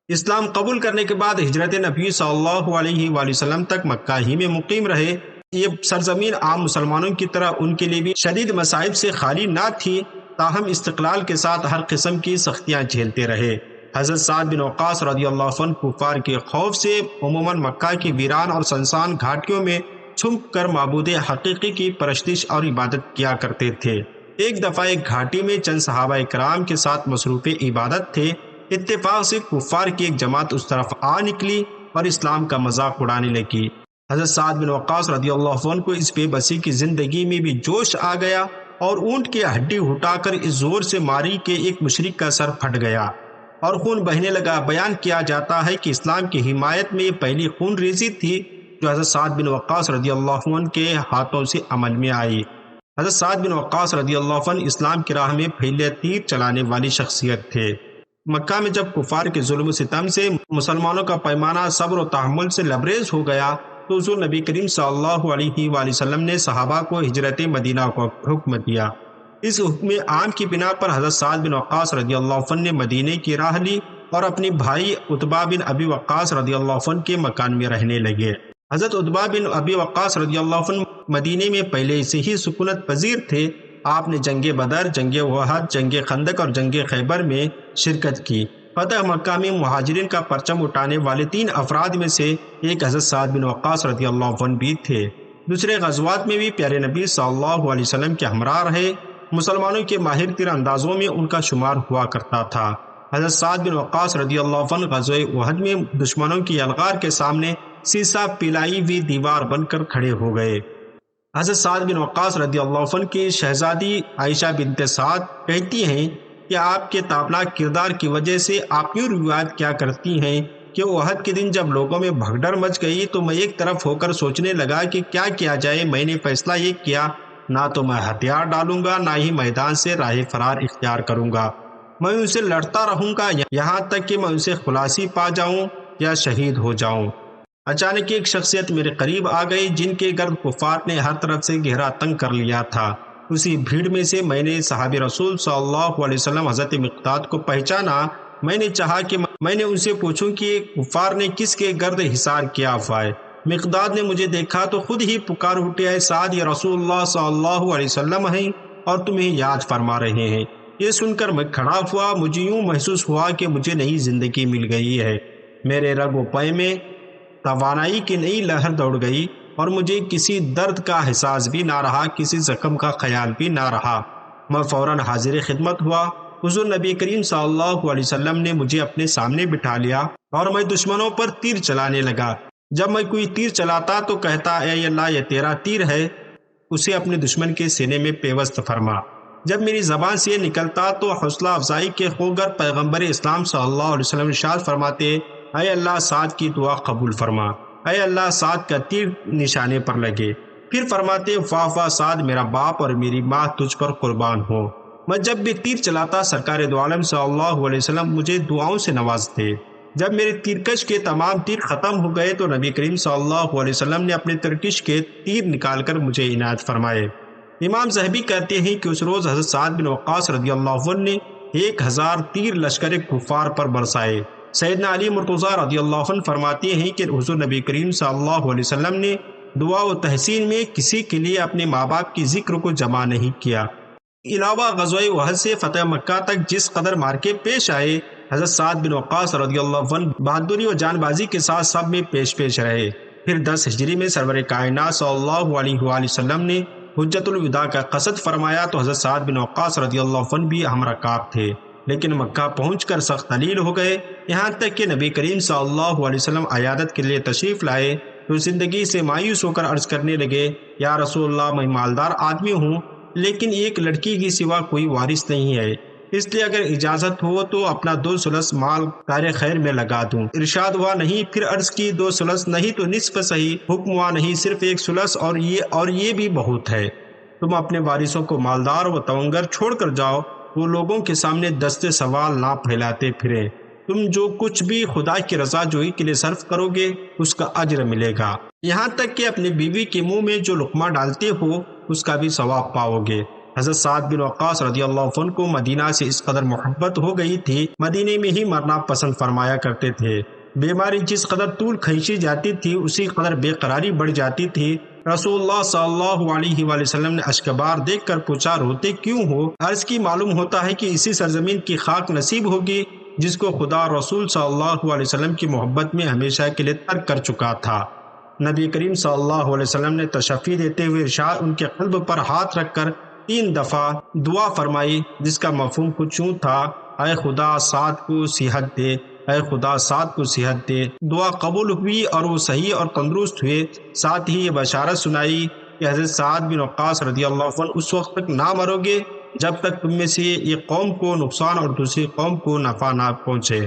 اسلام قبول کرنے کے بعد ہجرت نبی صلی اللہ علیہ وآلہ وسلم تک مکہ ہی میں مقیم رہے۔ یہ سرزمین عام مسلمانوں کی طرح ان کے لیے بھی شدید مصائب سے خالی نہ تھی، تاہم استقلال کے ساتھ ہر قسم کی سختیاں جھیلتے رہے۔ حضرت سعد بن وقاص رضی اللہ عنہ کفار کے خوف سے عموماً مکہ کی ویران اور سنسان گھاٹیوں میں چھپ کر معبود حقیقی کی پرستش اور عبادت کیا کرتے تھے۔ ایک دفعہ ایک گھاٹی میں چند صحابہ کرام کے ساتھ مصروف عبادت تھے۔ اتفاق سے کفار کی ایک جماعت اس طرف آ نکلی اور اسلام کا مذاق اڑانے لگی۔ حضرت سعد بن وقاص رضی اللہ عنہ کو اس بے بسی کی زندگی میں بھی جوش آ گیا اور اونٹ کی ہڈی اٹھا کر اس زور سے ماری کہ ایک مشرک کا سر پھٹ گیا اور خون بہنے لگا۔ بیان کیا جاتا ہے کہ اسلام کی حمایت میں یہ پہلی خون ریزی تھی جو حضرت سعد بن وقاص رضی اللہ عنہ کے ہاتھوں سے عمل میں آئی۔ حضرت سعد بن وقاص رضی اللہ عنہ اسلام کی راہ میں پہلے تیر چلانے والی شخصیت تھے۔ مکہ میں جب کفار کے ظلم و ستم سے مسلمانوں کا پیمانہ صبر و تحمل سے لبریز ہو گیا تو حضور نبی کریم صلی اللہ علیہ وآلہ وسلم نے صحابہ کو ہجرت مدینہ کو حکم دیا۔ اس حکم عام کی بنا پر حضرت سعد بن وقاص رضی اللہ عنہ نے مدینے کی راہ لی اور اپنے بھائی عتبہ بن ابی وقاص رضی اللہ عنہ کے مکان میں رہنے لگے۔ حضرت عتبہ بن ابی وقاص رضی اللہ عنہ مدینے میں پہلے سے ہی سکونت پذیر تھے، آپ نے جنگ بدر، جنگ احد، جنگ خندق اور جنگ خیبر میں شرکت کی۔ فتح مکہ میں مہاجرین کا پرچم اٹھانے والے 3 افراد میں سے ایک حضرت سعد بن وقاص رضی اللہ عنہ بھی تھے۔ دوسرے غزوات میں بھی پیارے نبی صلی اللہ علیہ وسلم کے ہمراہ رہے۔ مسلمانوں کے ماہر تیر اندازوں میں ان کا شمار ہوا کرتا تھا۔ حضرت سعد بن وقاص رضی اللہ عنہ غزوہ احد میں دشمنوں کی یلغار کے سامنے سیسا پلائی ہوئی دیوار بن کر کھڑے ہو گئے۔ حضرت سعد بن وقاص رضی اللہ عنہ کی شہزادی عائشہ بنت سعد کہتی ہیں کہ آپ کے تابناک کردار کی وجہ سے آپ یوں روایت کیا کرتی ہیں کہ احد کے دن جب لوگوں میں بھگدڑ مچ گئی تو میں ایک طرف ہو کر سوچنے لگا کہ کیا کیا جائے۔ میں نے فیصلہ یہ کیا، نہ تو میں ہتھیار ڈالوں گا، نہ ہی میدان سے راہ فرار اختیار کروں گا۔ میں ان سے لڑتا رہوں گا یہاں تک کہ میں ان سے خلاصی پا جاؤں یا شہید ہو جاؤں۔ اچانک ایک شخصیت میرے قریب آ گئی جن کے گرد کفار نے ہر طرف سے گھیرا تنگ کر لیا تھا۔ اسی بھیڑ میں سے میں نے صحابی رسول صلی اللہ علیہ وسلم حضرت مقداد کو پہچانا۔ میں نے چاہا کہ میں نے ان سے پوچھوں کہ کفار نے کس کے گرد حصار کیا ہوا ہے۔ مقداد نے مجھے دیکھا تو خود ہی پکار اٹھے، اے سعد، یہ رسول اللہ صلی اللہ علیہ وسلم ہیں اور تمہیں یاد فرما رہے ہیں۔ یہ سن کر میں کھڑا ہوا، مجھے یوں محسوس ہوا کہ مجھے نئی زندگی مل گئی ہے۔ میرے رگ و پے میں توانائی کی نئی لہر دوڑ گئی اور مجھے کسی درد کا احساس بھی نہ رہا، کسی زخم کا خیال بھی نہ رہا۔ میں فوراً حاضر خدمت ہوا۔ حضور نبی کریم صلی اللہ علیہ وسلم نے مجھے اپنے سامنے بٹھا لیا اور میں دشمنوں پر تیر چلانے لگا۔ جب میں کوئی تیر چلاتا تو کہتا، اے اللہ، یہ تیرا تیر ہے، اسے اپنے دشمن کے سینے میں پیوست فرما۔ جب میری زبان سے یہ نکلتا تو حوصلہ افزائی کے خوگر پیغمبر اسلام صلی اللہ علیہ وسلم ارشاد فرماتے، اے اللہ، سعد کی دعا قبول فرما، اے اللہ، سعد کا تیر نشانے پر لگے۔ پھر فرماتے، واہ واہ سعد، میرا باپ اور میری ماں تجھ پر قربان ہو۔ میں جب بھی تیر چلاتا سرکار دو عالم صلی اللہ علیہ وسلم مجھے دعاؤں سے نوازتے۔ جب میرے تیرکش کے تمام تیر ختم ہو گئے تو نبی کریم صلی اللہ علیہ وسلم نے اپنے تیرکش کے تیر نکال کر مجھے عنایت فرمائے۔ امام ذہبی کہتے ہیں کہ اس روز حضرت سعد بن وقاص رضی اللہ عنہ نے 1000 تیر لشکر کفار پر برسائے۔ سیدنا علی مرتضیٰ رضی اللہ عنہ فرماتے ہیں کہ حضور نبی کریم صلی اللہ علیہ وسلم نے دعا و تحسین میں کسی کے لیے اپنے ماں باپ کی ذکر کو جمع نہیں کیا۔ علاوہ غزوہ احد سے فتح مکہ تک جس قدر مارکے پیش آئے، حضرت سعد بن وقاص رضی اللہ عنہ بہادری و جان بازی کے ساتھ سب میں پیش رہے۔ پھر 10 ہجری میں سرور کائنات صلی اللہ علیہ وآلہ وسلم نے حجت الوداع کا قصد فرمایا تو حضرت سعد بن وقاص رضی اللہ عنہ بھی ہم رکاب تھے، لیکن مکہ پہنچ کر سخت دلیل ہو گئے، یہاں تک کہ نبی کریم صلی اللہ علیہ وسلم عیادت کے لیے تشریف لائے تو زندگی سے مایوس ہو کر عرض کرنے لگے، یا رسول اللہ، میں مالدار آدمی ہوں لیکن ایک لڑکی کی سوا کوئی وارث نہیں ہے، اس لیے اگر اجازت ہو تو اپنا 2 ثلث مال کار خیر میں لگا دوں۔ ارشاد ہوا نہیں، پھر عرض کی 2 ثلث نہیں تو نصف صحیح، حکم ہوا نہیں، صرف 1 ثلث اور یہ بھی بہت ہے۔ تم اپنے وارثوں کو مالدار و توانگر چھوڑ کر جاؤ، وہ لوگوں کے سامنے دستے سوال نہ پھیلاتے پھریں۔ تم جو کچھ بھی خدا کی رضا جوئی کے لیے صرف کرو گے اس کا اجر ملے گا، یہاں تک کہ اپنی بیوی کے منہ میں جو لقمہ ڈالتے ہو اس کا بھی ثواب پاؤ گے۔ حضرت سعد بن وقاص رضی اللہ عنہ کو مدینہ سے اس قدر محبت ہو گئی تھی، مدینے میں ہی مرنا پسند فرمایا کرتے تھے۔ بیماری جس قدر طول کھینچی جاتی تھی اسی قدر بے قراری بڑھ جاتی تھی۔ رسول اللہ صلی اللہ علیہ وآلہ وسلم نے اشکبار دیکھ کر پوچھا، روتے کیوں ہو؟ عرض کی، معلوم ہوتا ہے کہ اسی سرزمین کی خاک نصیب ہوگی جس کو خدا رسول صلی اللہ علیہ وسلم کی محبت میں ہمیشہ کے لیے ترک کر چکا تھا۔ نبی کریم صلی اللہ علیہ وسلم نے تشفی دیتے ہوئے ارشاد ان کے قلب پر ہاتھ رکھ کر 3 دفعہ دعا فرمائی، جس کا مفہوم کچھ یوں تھا، اے خدا سعد کو صحت دے، اے خدا سعد کو صحت دے۔ دعا قبول ہوئی اور وہ صحیح اور تندرست ہوئے۔ ساتھ ہی یہ بشارت سنائی کہ حضرت سعد بن وقاص رضی اللہ عنہ اس وقت تک نہ مرو گے جب تک تم میں سے ایک قوم کو نقصان اور دوسری قوم کو نفع نہ پہنچے۔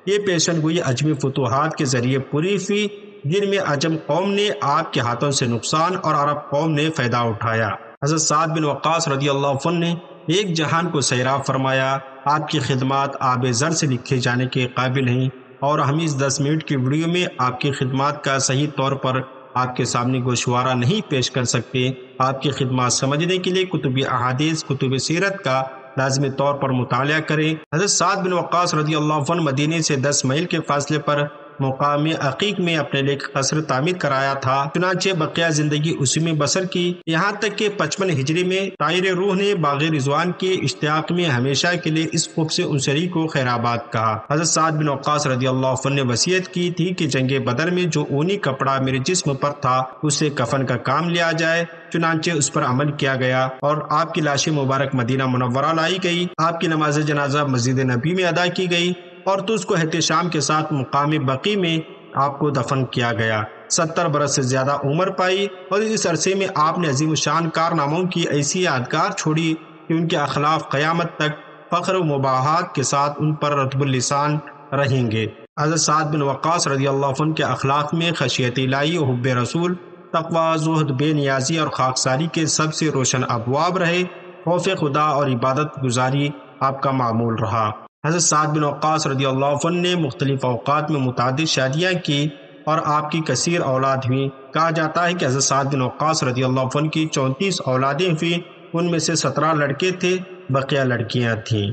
یہ پیشن گوئی عجمی فتوحات کے ذریعے پوری ہوئی جن میں عجم قوم نے آپ کے ہاتھوں سے نقصان اور عرب قوم نے فائدہ اٹھایا۔ حضرت سعد بن وقاص رضی اللہ عنہ نے ایک جہان کو سیراب فرمایا۔ آپ کی خدمات آب زر سے لکھے جانے کے قابل ہیں اور ہم اس 10 منٹ کی ویڈیو میں آپ کی خدمات کا صحیح طور پر آپ کے سامنے گوشوارہ نہیں پیش کر سکتے۔ آپ کی خدمات سمجھنے کے لیے کتب احادیث، کتب سیرت کا لازمی طور پر مطالعہ کریں۔ حضرت سعد بن وقاص رضی اللہ عنہ مدینے سے 10 میل کے فاصلے پر مقام عقیق میں اپنے لیے قصر تعمیر کرایا تھا، چنانچہ بقیہ زندگی اسی میں بسر کی، یہاں تک کہ 55 ہجری میں طائر روح نے باغ رضوان کے اشتیاق میں ہمیشہ کے لیے اس خوب سے انصری کو خیر آباد کہا۔ حضرت سعد بن وقاص رضی اللہ عنہ نے وصیت کی تھی کہ جنگ بدر میں جو اونی کپڑا میرے جسم پر تھا اس سے کفن کا کام لیا جائے، چنانچہ اس پر عمل کیا گیا اور آپ کی لاش مبارک مدینہ منورہ لائی گئی، آپ کی نماز جنازہ مسجد نبی میں ادا کی گئی اور تو اس کو احتشام کے ساتھ مقام بقی میں آپ کو دفن کیا گیا۔ 70 برس سے زیادہ عمر پائی اور اس عرصے میں آپ نے عظیم الشان کارناموں کی ایسی یادگار چھوڑی کہ ان کے اخلاق قیامت تک فخر و مباحات کے ساتھ ان پر رطب اللسان رہیں گے۔ حضرت سعد بن وقاص رضی اللہ عنہ کے اخلاق میں خشیت الہی و حب رسول، تقوی، زہد، بے نیازی اور خاکساری کے سب سے روشن ابواب رہے۔ خوف خدا اور عبادت گزاری آپ کا معمول رہا۔ حضرت سعد بن وقاص رضی اللہ عنہ نے مختلف اوقات میں متعدد شادیاں کی اور آپ کی کثیر اولاد ہوئی۔ کہا جاتا ہے کہ حضرت سعد بن وقاص رضی اللہ عنہ کی 34 اولادیں ہوئیں، ان میں سے 17 لڑکے تھے، بقیہ لڑکیاں تھیں۔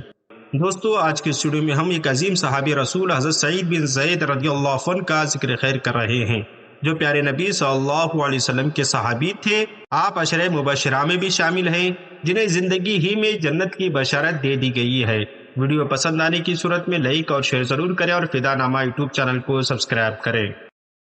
دوستو، آج کے اسٹوڈیو میں ہم ایک عظیم صحابی رسول حضرت سعید بن زید رضی اللہ عنہ کا ذکر خیر کر رہے ہیں، جو پیارے نبی صلی اللہ علیہ وسلم کے صحابی تھے۔ آپ عشرہ مبشرہ میں بھی شامل ہیں، جنہیں زندگی ہی میں جنت کی بشارت دے دی گئی ہے۔ ویڈیو پسند آنے کی صورت میں لائک اور شیئر ضرور کریں اور فدا نامہ یوٹیوب چینل کو سبسکرائب کریں۔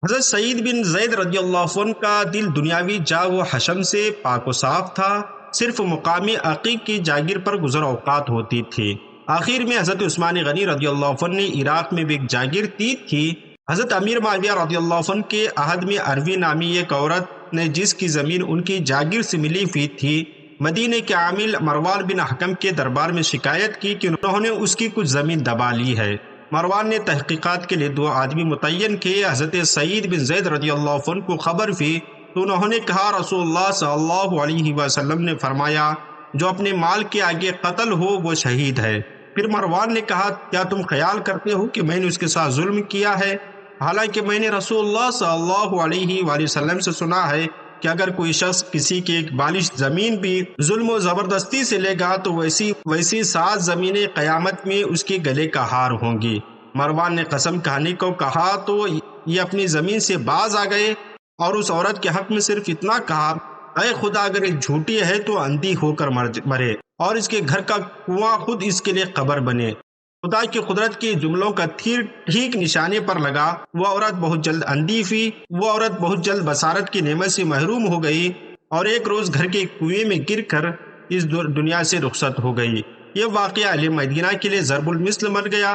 حضرت سعید بن زید رضی اللہ عنہ کا دل دنیاوی جا و حشم سے پاک و صاف تھا، صرف مقامی عقیق کی جاگیر پر گزر اوقات ہوتی تھی۔ آخر میں حضرت عثمان غنی رضی اللہ عنہ نے عراق میں بھی ایک جاگیر دی تھی۔ حضرت امیر معاویہ رضی اللہ عنہ کے عہد میں عروی نامی ایک عورت نے جس کی زمین ان کی جاگیر سے ملی ہوئی تھی، مدینے کے عامل مروان بن حکم کے دربار میں شکایت کی کہ انہوں نے اس کی کچھ زمین دبا لی ہے۔ مروان نے تحقیقات کے لیے 2 آدمی متعین کیے۔ حضرت سعید بن زید رضی اللہ عنہ کو خبر ہوئی تو انہوں نے کہا، رسول اللہ صلی اللہ علیہ وسلم نے فرمایا، جو اپنے مال کے آگے قتل ہو وہ شہید ہے۔ پھر مروان نے کہا، کیا تم خیال کرتے ہو کہ میں نے اس کے ساتھ ظلم کیا ہے؟ حالانکہ میں نے رسول اللہ صلی اللہ علیہ وآلہ وسلم سے سنا ہے کہ اگر کوئی شخص کسی کی ایک بالش زمین بھی ظلم و زبردستی سے لے گا تو ویسی 7 زمینیں قیامت میں اس کے گلے کا ہار ہوں گی۔ مروان نے قسم کھانے کو کہا تو یہ اپنی زمین سے باز آ گئے اور اس عورت کے حق میں صرف اتنا کہا، اے خدا، اگر یہ جھوٹی ہے تو اندھی ہو کر مرے اور اس کے گھر کا کنواں خود اس کے لیے قبر بنے۔ خدا کی قدرت کے جملوں کا تیر ٹھیک نشانے پر لگا۔ وہ عورت بہت جلد اندھی ہوئی، وہ عورت بہت جلد بصارت کی نعمت سے محروم ہو گئی اور ایک روز گھر کے کنویں میں گر کر اس دنیا سے رخصت ہو گئی۔ یہ واقعہ اہل مدینہ کے لیے ضرب المثل بن گیا۔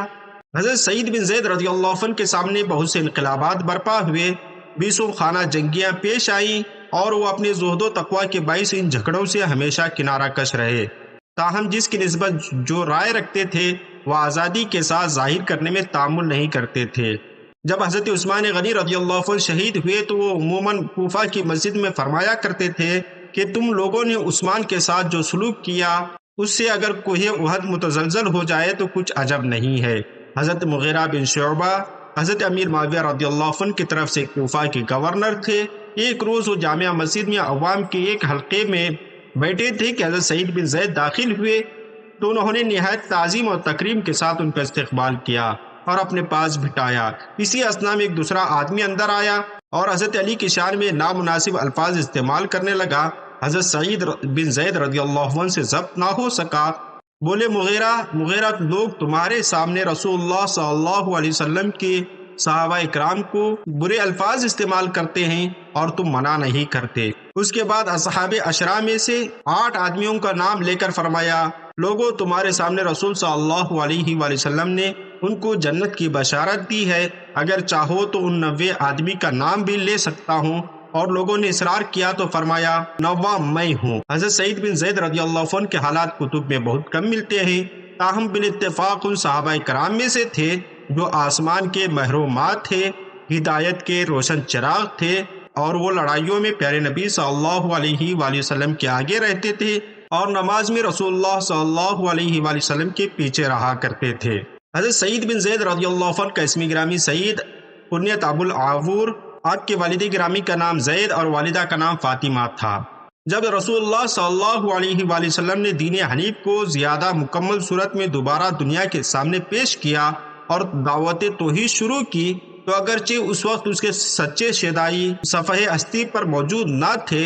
حضرت سعید بن زید رضی اللہ عنہ کے سامنے بہت سے انقلابات برپا ہوئے، 20 خانہ جنگیاں پیش آئیں اور وہ اپنے زہد و تقوی کے باعث ان جھگڑوں سے ہمیشہ کنارہ کش رہے۔ تاہم جس کی نسبت جو رائے رکھتے تھے وہ آزادی کے ساتھ ظاہر کرنے میں تعامل نہیں کرتے تھے۔ جب حضرت عثمان غنی رضی اللہ عنہ شہید ہوئے تو وہ عموماً کوفہ کی مسجد میں فرمایا کرتے تھے کہ تم لوگوں نے عثمان کے ساتھ جو سلوک کیا اس سے اگر کوہ احد متزلزل ہو جائے تو کچھ عجب نہیں ہے۔ حضرت مغیرہ بن شعبہ حضرت امیر معاویہ رضی اللہ عنہ کی طرف سے کوفہ کے گورنر تھے۔ ایک روز وہ جامع مسجد میں عوام کے ایک حلقے میں بیٹھے تھے کہ حضرت سعید بن زید داخل ہوئے تو انہوں نے نہایت تعظیم اور تکریم کے ساتھ ان کا استقبال کیا اور اپنے پاس بٹھایا۔ اسی اثنا میں ایک دوسرا آدمی اندر آیا اور حضرت علی کی شان میں نامناسب الفاظ استعمال کرنے لگا۔ حضرت سعید بن زید رضی اللہ عنہ سے ضبط نہ ہو سکا، بولے، مغیرہ، لوگ تمہارے سامنے رسول اللہ صلی اللہ علیہ وسلم کے صحابہ اکرام کو برے الفاظ استعمال کرتے ہیں اور تم منع نہیں کرتے۔ اس کے بعد اصحاب عشرہ میں سے 8 آدمیوں کا نام لے کر فرمایا، لوگوں تمہارے سامنے رسول صلی اللہ علیہ وآلہ وسلم نے ان کو جنت کی بشارت دی ہے، اگر چاہو تو ان 90 آدمی کا نام بھی لے سکتا ہوں۔ اور لوگوں نے اصرار کیا تو فرمایا، 90 میں ہوں۔ حضرت سعید بن زید رضی اللہ عنہ کے حالات کتب میں بہت کم ملتے ہیں، تاہم بالاتفاق ان صحابہ کرام میں سے تھے جو آسمان کے محرومات تھے، ہدایت کے روشن چراغ تھے اور وہ لڑائیوں میں پیارے نبی صلی اللہ علیہ وآلہ وسلم کے آگے رہتے تھے اور نماز میں رسول اللہ صلی اللہ علیہ وآلہ وسلم کے پیچھے رہا کرتے تھے۔ حضرت سعید بن زید رضی اللہ عنہ کا اسمی گرامی سعید، کنیت ابو العاور، آپ کے والد گرامی کا نام زید اور والدہ کا نام فاطمہ تھا۔ جب رسول اللہ صلی اللہ علیہ وآلہ وسلم نے دین حنیف کو زیادہ مکمل صورت میں دوبارہ دنیا کے سامنے پیش کیا اور دعوت توحید شروع کی تو اگرچہ اس وقت اس کے سچے شیدائی صفحہ ہستی پر موجود نہ تھے،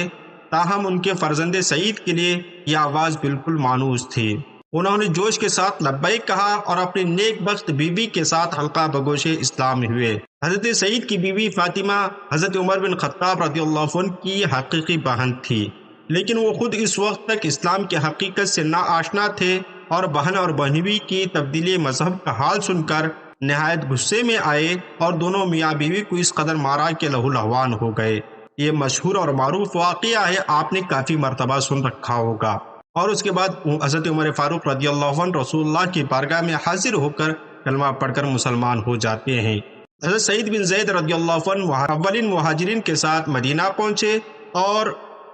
تاہم ان کے فرزند سعید کے لیے یہ آواز بالکل مانوس تھی۔ انہوں نے جوش کے ساتھ لبیک کہا اور اپنی نیک بخت بیوی کے ساتھ حلقہ بگوش اسلام ہوئے۔ حضرت سعید کی بیوی فاطمہ حضرت عمر بن خطاب رضی اللہ عنہ کی حقیقی بہن تھی، لیکن وہ خود اس وقت تک اسلام کی حقیقت سے ناآشنا تھے اور بہن اور بہنوئی کی تبدیلی مذہب کا حال سن کر نہایت غصے میں آئے اور دونوں میاں بیوی کو اس قدر مارا کہ لہو لہوان ہو گئے۔ یہ مشہور اور معروف واقعہ ہے، آپ نے کافی مرتبہ سن رکھا ہوگا۔ اور اس کے بعد حضرت عمر فاروق رضی اللہ عنہ رسول اللہ کی بارگاہ میں حاضر ہو کر کلمہ پڑھ کر مسلمان ہو جاتے ہیں۔ حضرت سعید بن زید رضی اللہ عنہ اولین مہاجرین کے ساتھ مدینہ پہنچے اور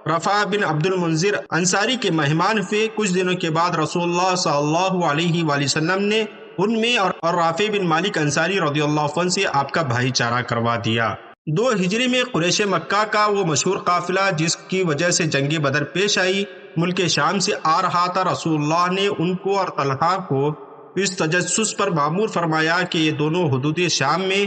رفع بن عبد المنذر انصاری کے مہمان ہوئے۔ کچھ دنوں کے بعد رسول اللہ صلی اللہ علیہ وآلہ وسلم نے ان میں اور رافع بن مالک انصاری رضی اللہ عنہ سے آپ کا بھائی چارہ کروا دیا۔ 2 ہجری میں قریش مکہ کا وہ مشہور قافلہ جس کی وجہ سے جنگ بدر پیش آئی ملک شام سے آ رہا تھا، رسول اللہ نے ان کو اور طلحہ کو اس تجسس پر مامور فرمایا کہ یہ دونوں حدود شام میں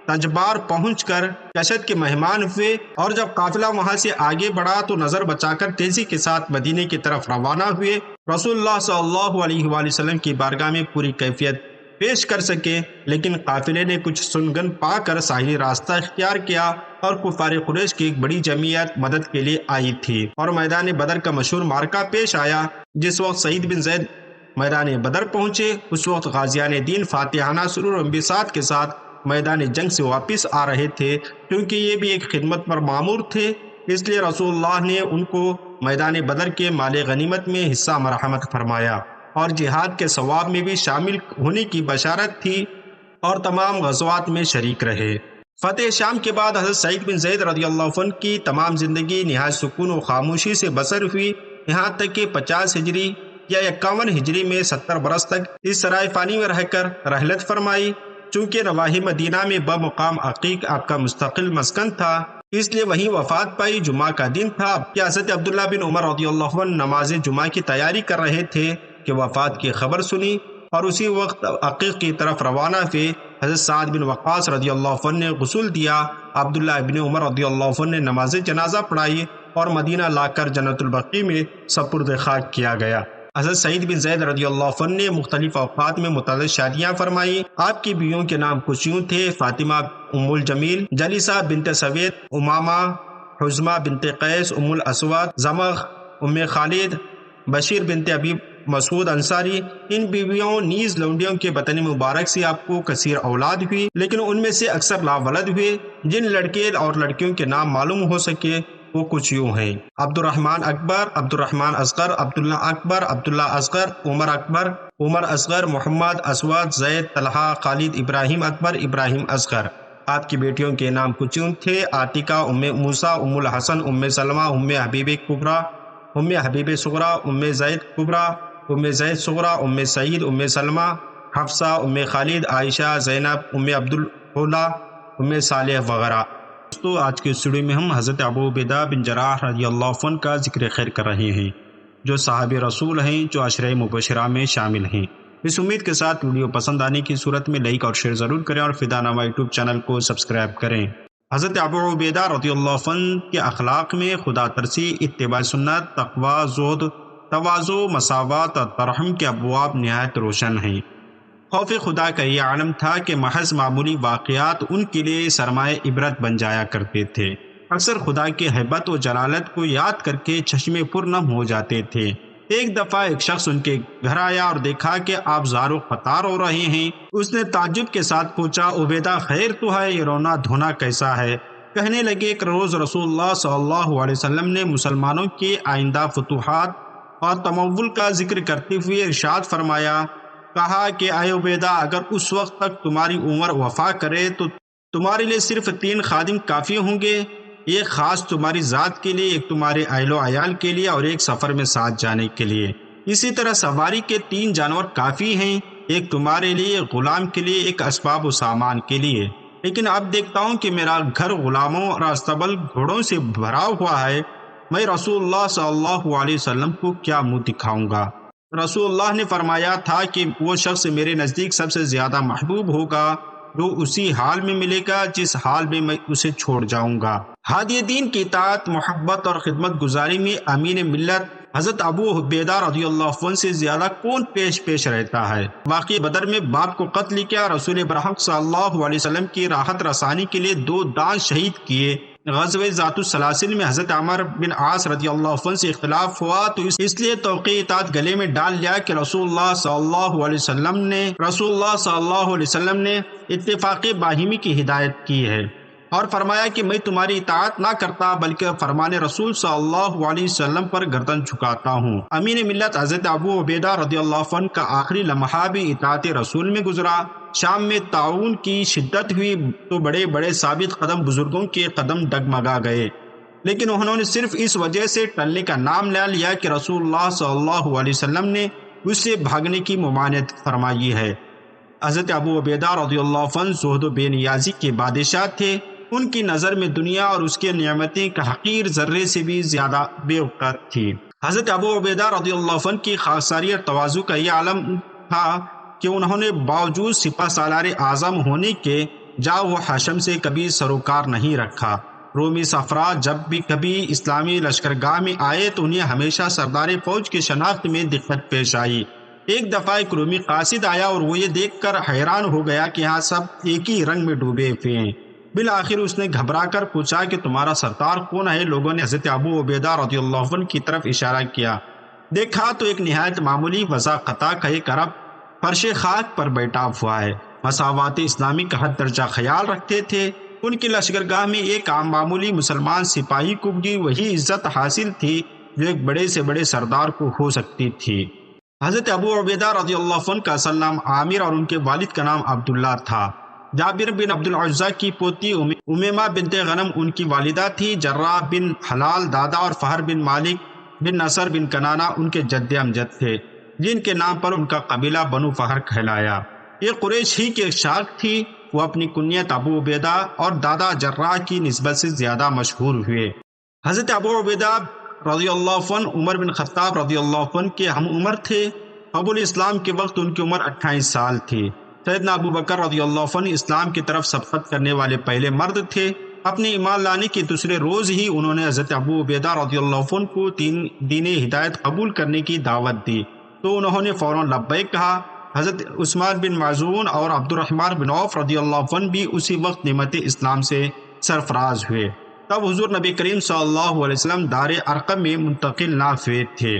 تجبار پہنچ کر کشت کے مہمان ہوئے، اور جب قافلہ وہاں سے آگے بڑھا تو نظر بچا کر تیزی کے ساتھ مدینے کی طرف روانہ ہوئے۔ رسول اللہ صلی اللہ علیہ وآلہ وسلم کی بارگاہ میں پوری کیفیت پیش کر سکے، لیکن قافلے نے کچھ سنگن پا کر ساحلی راستہ اختیار کیا اور کفار قریش کی ایک بڑی جمعیت مدد کے لیے آئی تھی، اور میدان بدر کا مشہور معرکہ پیش آیا۔ جس وقت سعید بن زید میدان بدر پہنچے، اس وقت غازیان دین فاتحانہ سرور و انبساط کے ساتھ میدان جنگ سے واپس آ رہے تھے، کیونکہ یہ بھی ایک خدمت پر مامور تھے، اس لیے رسول اللہ نے ان کو میدان بدر کے مال غنیمت میں حصہ مرحمت فرمایا اور جہاد کے ثواب میں بھی شامل ہونے کی بشارت تھی، اور تمام غزوات میں شریک رہے۔ فتح شام کے بعد حضرت سعید بن زید رضی اللہ عنہ کی تمام زندگی نہایت سکون و خاموشی سے بسر ہوئی، یہاں تک کہ 50 ہجری یا 51 ہجری میں 70 برس تک اس سرائے فانی میں رہ کر رحلت فرمائی۔ چونکہ نواحی مدینہ میں بمقام عقیق آپ کا مستقل مسکن تھا، اس لیے وہیں وفات پائی۔ جمعہ کا دن تھا کہ حضرت عبداللہ بن عمر رضی اللہ عنہ نماز جمعہ کی تیاری کر رہے تھے کہ وفات کی خبر سنی، اور اسی وقت عقیق کی طرف روانہ ہوئے۔ حضرت سعد بن وقاص رضی اللہ عنہ نے غسل دیا، عبداللہ بن عمر رضی اللہ عنہ نے نماز جنازہ پڑھائی اور مدینہ لا کر جنت البقیع میں سپرد خاک کیا گیا۔ حضرت سعید بن زید رضی اللہ عنہ نے مختلف اوقات میں متعدد شادیاں فرمائی۔ آپ کی بیویوں کے نام کچھ یوں تھے: فاطمہ ام الجمیل، جلیسہ بنت سوید، امامہ، حزمہ بنت قیس، ام الاسود، زمغ، ام خالد، بشیر بنت ابی مسعود انصاری۔ ان بیویوں نیز لونڈیوں کے بطن مبارک سے آپ کو کثیر اولاد ہوئی، لیکن ان میں سے اکثر لاولد ہوئے۔ جن لڑکے اور لڑکیوں کے نام معلوم ہو سکے وہ کچھ یوں ہیں: عبد الرحمن اکبر، عبد الرحمن اصغر، عبداللہ اکبر، عبداللہ اصغر، عمر اکبر، عمر اصغر، محمد، اسود، زید، طلحہ، خالد، ابراہیم اکبر، ابراہیم اصغر۔ آپ کی بیٹیوں کے نام کچھ یوں تھے: عاتقہ، ام موسیٰ، ام الحسن، ام سلمہ، ام حبیب کبریٰ، ام حبیب صغریٰ، ام زید کبریٰ، ام زید صغریٰ، ام سعید، ام سلمہ، حفصہ، ام خالد، عائشہ، زینب، ام عبدالعلا، ام صالح وغیرہ۔ تو آج کے اسٹوڈیو میں ہم حضرت ابو عبیدہ بن جراح رضی اللہ عنہ کا ذکر خیر کر رہے ہیں، جو صحابہ رسول ہیں، جو عشرہ مبشرہ میں شامل ہیں۔ اس امید کے ساتھ ویڈیو پسند آنے کی صورت میں لائک اور شیئر ضرور کریں اور فدا نامہ یوٹیوب چینل کو سبسکرائب کریں۔ حضرت ابو عبیدہ رضی اللہ عنہ کے اخلاق میں خدا ترسی، اتباع سنت، تقوی، زہد، تواضع، مساوات اور ترحم کے ابواب نہایت روشن ہیں۔ خوف خدا کا یہ عالم تھا کہ محض معمولی واقعات ان کے لیے سرمایہ عبرت بن جایا کرتے تھے۔ اکثر خدا کی ہیبت و جلالت کو یاد کر کے چشمے پر نم ہو جاتے تھے۔ ایک دفعہ ایک شخص ان کے گھر آیا اور دیکھا کہ آپ زار و قطار ہو رہے ہیں۔ اس نے تعجب کے ساتھ پوچھا: عبیدہ خیر تو ہے؟ یہ رونا دھونا کیسا ہے؟ کہنے لگے کہ روز رسول اللہ صلی اللہ علیہ وسلم نے مسلمانوں کے آئندہ فتوحات اور تمول کا ذکر کرتے ہوئے ارشاد فرمایا، کہا کہ اے عبیدہ، اگر اس وقت تک تمہاری عمر وفا کرے تو تمہارے لیے صرف 3 خادم کافی ہوں گے، ایک خاص تمہاری ذات کے لیے، ایک تمہارے اہل و عیال کے لیے اور ایک سفر میں ساتھ جانے کے لیے۔ اسی طرح سواری کے 3 جانور کافی ہیں، ایک تمہارے لیے، ایک غلام کے لیے، ایک اسباب و سامان کے لیے۔ لیکن اب دیکھتا ہوں کہ میرا گھر غلاموں اور استبل گھوڑوں سے بھرا ہوا ہے، میں رسول اللہ صلی اللہ علیہ وسلم کو کیا منہ دکھاؤں گا؟ رسول اللہ نے فرمایا تھا کہ وہ شخص میرے نزدیک سب سے زیادہ محبوب ہوگا جو اسی حال میں ملے گا جس حال میں میں اسے چھوڑ جاؤں گا۔ ہادی دین کی اطاعت، محبت اور خدمت گزاری میں امین ملت حضرت ابو عبیدہ رضی اللہ عنہ سے زیادہ کون پیش رہتا ہے؟ واقعی بدر میں باپ کو قتل کیا، رسول برحق صلی اللہ علیہ وسلم کی راحت رسانی کے لیے 2 دان شہید کیے۔ غزوہ ذات السلاسل میں حضرت عمر بن عاص رضی اللہ عنہ سے اختلاف ہوا تو اس لیے توقیع اطاعت گلے میں ڈال لیا کہ رسول اللہ صلی اللہ علیہ وسلم نے اتفاق باہمی کی ہدایت کی ہے اور فرمایا کہ میں تمہاری اطاعت نہ کرتا بلکہ فرمان رسول صلی اللہ علیہ وسلم پر گردن جھکاتا ہوں۔ امین ملت حضرت ابو عبیدہ رضی اللہ عنہ کا آخری لمحہ بھی اطاعت رسول میں گزرا۔ شام میں طاعون کی شدت ہوئی تو بڑے بڑے ثابت قدم بزرگوں کے قدم ڈگمگا گئے، لیکن انہوں نے صرف اس وجہ سے ٹلنے کا نام لے لیا کہ رسول اللہ صلی اللہ علیہ وسلم نے اس سے بھاگنے کی ممانعت فرمائی ہے۔ حضرت ابو عبیدہ رضی اللہ عنہ زہد و بے نیازی کے بادشاہ تھے۔ ان کی نظر میں دنیا اور اس کے نعمتیں کا حقیر ذرے سے بھی زیادہ بے وقار تھی۔ حضرت ابو عبیدہ رضی اللہ عنہ کی خاکساری اور تواضع کا یہ عالم تھا کہ انہوں نے باوجود سپہ سالار اعظم ہونے کے جا و حشم سے کبھی سروکار نہیں رکھا۔ رومی سفراء جب بھی کبھی اسلامی لشکرگاہ میں آئے تو انہیں ہمیشہ سردار فوج کی شناخت میں دقت پیش آئی۔ ایک دفعہ ایک رومی قاصد آیا اور وہ یہ دیکھ کر حیران ہو گیا کہ یہاں سب ایک ہی رنگ میں ڈوبے ہوئے ہیں۔ بالآخر اس نے گھبرا کر پوچھا کہ تمہارا سردار کون ہے؟ لوگوں نے حضرت ابو عبیدہ رضی اللہ عنہ کی طرف اشارہ کیا۔ دیکھا تو ایک نہایت معمولی وضع قطع کا ایک عرب فرش خاک پر بیٹھا ہوا ہے۔ مساوات اسلامی کا حد درجہ خیال رکھتے تھے۔ ان کی لشکرگاہ میں ایک عام معمولی مسلمان سپاہی کو بھی وہی عزت حاصل تھی جو ایک بڑے سے بڑے سردار کو ہو سکتی تھی۔ حضرت ابو عبیدہ رضی اللہ عنہ کا اصل نام عامر اور ان کے والد کا نام عبداللہ تھا۔ جابر بن عبد العزہ کی پوتی امیمہ بنت غنم ان کی والدہ تھی۔ جراح بن حلال دادا اور فہر بن مالک بن نصر بن کنانہ ان کے جد امجد تھے، جن کے نام پر ان کا قبیلہ بنو فہر کہلایا۔ یہ قریش ہی کی ایک شاخ تھی۔ وہ اپنی کنیت ابو عبیدہ اور دادا جراح کی نسبت سے زیادہ مشہور ہوئے۔ حضرت ابو عبیدہ رضی اللہ عنہ عمر بن خطاب رضی اللہ عنہ کے ہم عمر تھے۔ قبول اسلام کے وقت ان کی عمر 28 سال تھی۔ سیدنا ابو بکر رضی اللہ عنہ اسلام کی طرف سبقت کرنے والے پہلے مرد تھے۔ اپنے ایمان لانے کے دوسرے روز ہی انہوں نے حضرت ابو عبیدہ رضی اللہ عنہ کو دین ہدایت قبول کرنے کی دعوت دی تو انہوں نے فوراً لبیک کہا۔ حضرت عثمان بن معزون اور عبد الرحمن بن عوف رضی اللہ عنہ بھی اسی وقت نعمت اسلام سے سرفراز ہوئے۔ تب حضور نبی کریم صلی اللہ علیہ وسلم دار ارقم میں منتقل نہ ہوئے تھے۔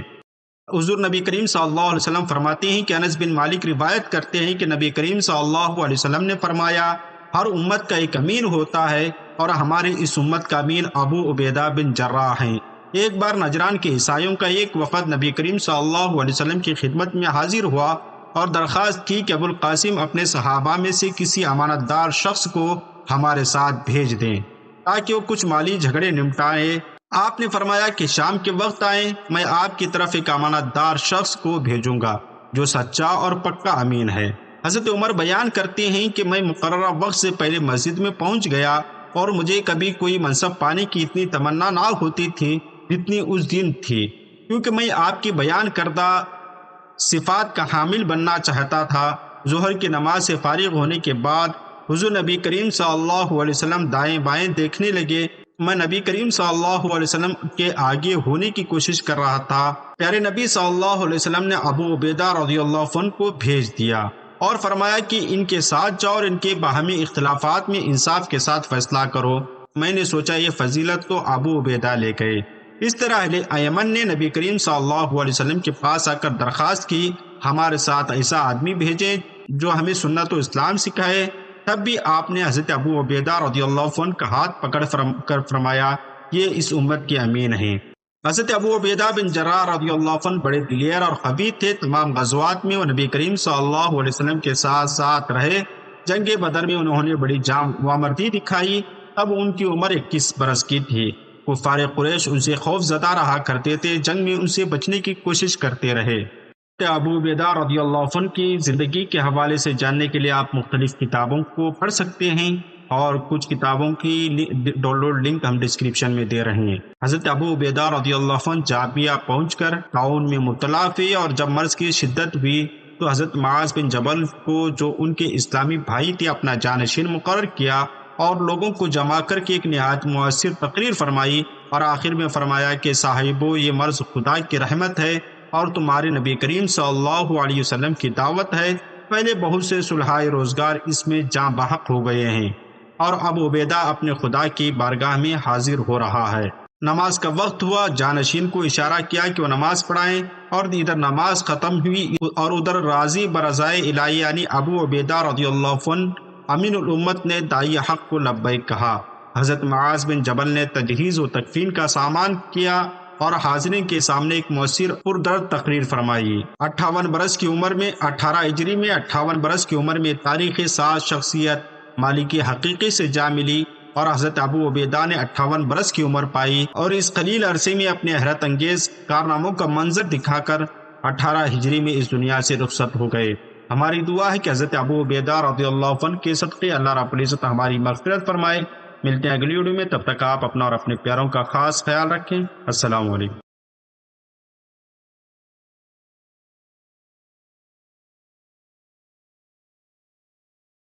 حضور نبی کریم صلی اللہ علیہ وسلم فرماتے ہیں کہ انس بن مالک روایت کرتے ہیں کہ نبی کریم صلی اللہ علیہ وسلم نے فرمایا، ہر امت کا ایک امین ہوتا ہے اور ہماری اس امت کا امین ابو عبیدہ بن جراح ہیں۔ ایک بار نجران کے عیسائیوں کا ایک وفد نبی کریم صلی اللہ علیہ وسلم کی خدمت میں حاضر ہوا اور درخواست کی کہ ابو القاسم اپنے صحابہ میں سے کسی امانت دار شخص کو ہمارے ساتھ بھیج دیں تاکہ وہ کچھ مالی جھگڑے نمٹائے۔ آپ نے فرمایا کہ شام کے وقت آئیں، میں آپ کی طرف ایک امانت دار شخص کو بھیجوں گا جو سچا اور پکا امین ہے۔ حضرت عمر بیان کرتے ہیں کہ میں مقررہ وقت سے پہلے مسجد میں پہنچ گیا اور مجھے کبھی کوئی منصب پانے کی اتنی تمنا نہ ہوتی تھی جتنی اس دن تھی، کیونکہ میں آپ کی بیان کردہ صفات کا حامل بننا چاہتا تھا۔ ظہر کی نماز سے فارغ ہونے کے بعد حضور نبی کریم صلی اللہ علیہ وسلم دائیں بائیں دیکھنے لگے۔ میں نبی کریم صلی اللہ علیہ وسلم کے آگے ہونے کی کوشش کر رہا تھا۔ پیارے نبی صلی اللہ علیہ وسلم نے ابو عبیدہ رضی اللہ عنہ کو بھیج دیا اور فرمایا کہ ان کے ساتھ جاؤ اور ان کے باہمی اختلافات میں انصاف کے ساتھ فیصلہ کرو۔ میں نے سوچا یہ فضیلت تو ابو عبیدہ لے گئے۔ اس طرح اہل ایمن نے نبی کریم صلی اللہ علیہ وسلم کے پاس آ کر درخواست کی، ہمارے ساتھ ایسا آدمی بھیجیں جو ہمیں سنت و اسلام سکھائے۔ تب بھی آپ نے حضرت ابو عبیدہ رضی اللہ عنہ کا ہاتھ پکڑ کر فرمایا، یہ اس امت کے امین ہیں۔ حضرت ابو عبیدہ بن جراح رضی اللہ عنہ بڑے دلیر اور قوی تھے۔ تمام غزوات میں وہ نبی کریم صلی اللہ علیہ وسلم کے ساتھ ساتھ رہے۔ جنگ بدر میں انہوں نے بڑی جاموردی دکھائی۔ اب ان کی عمر 21 برس کی تھی۔ کفار قریش ان سے خوف زدہ رہا کرتے تھے، جنگ میں ان سے بچنے کی کوشش کرتے رہے۔ ابو عبیدہ رضی اللہ عنہ کی زندگی کے حوالے سے جاننے کے لیے آپ مختلف کتابوں کو پڑھ سکتے ہیں اور کچھ کتابوں کی ڈاؤن لوڈ لنک ہم ڈسکرپشن میں دے رہے ہیں۔ حضرت ابو عبیدہ رضی اللہ عنہ جابیہ پہنچ کر طاعون میں مبتلا ہوئے اور جب مرض کی شدت ہوئی تو حضرت معاذ بن جبل کو جو ان کے اسلامی بھائی تھے اپنا جانشین مقرر کیا اور لوگوں کو جمع کر کے ایک نہایت مؤثر تقریر فرمائی اور آخر میں فرمایا کہ صاحبو یہ مرض خدا کی رحمت ہے اور تمہارے نبی کریم صلی اللہ علیہ وسلم کی دعوت ہے۔ پہلے بہت سے صلحائے روزگار اس میں جاں بحق ہو گئے ہیں اور اب عبیدہ اپنے خدا کی بارگاہ میں حاضر ہو رہا ہے۔ نماز کا وقت ہوا، جانشین کو اشارہ کیا کہ وہ نماز پڑھائیں، اور ادھر نماز ختم ہوئی اور ادھر راضی برضائے الہی یعنی ابو عبیدہ رضی اللہ عنہ امین الامت نے داعی حق کو لبیک کہا۔ حضرت معاذ بن جبل نے تجہیز و تکفین کا سامان کیا اور حاضرین کے سامنے ایک مؤثر پردرد تقریر فرمائی۔ 58 برس کی عمر میں 18 ہجری میں 58 برس کی عمر میں تاریخ ساز شخصیت مالک حقیقی سے جا ملی اور حضرت ابو عبیدہ نے 58 برس کی عمر پائی اور اس قلیل عرصے میں اپنے حیرت انگیز کارناموں کا منظر دکھا کر 18 ہجری میں اس دنیا سے رخصت ہو گئے۔ ہماری دعا ہے کہ حضرت ابو عبیدہ رضی اللہ عنہ کے صدقے اللہ رب العزت ہماری مغفرت فرمائے۔ ملتے ہیں اگلی ویڈیو میں، تب تک آپ اپنا اور اپنے پیاروں کا خاص خیال رکھیں۔ السلام علیکم۔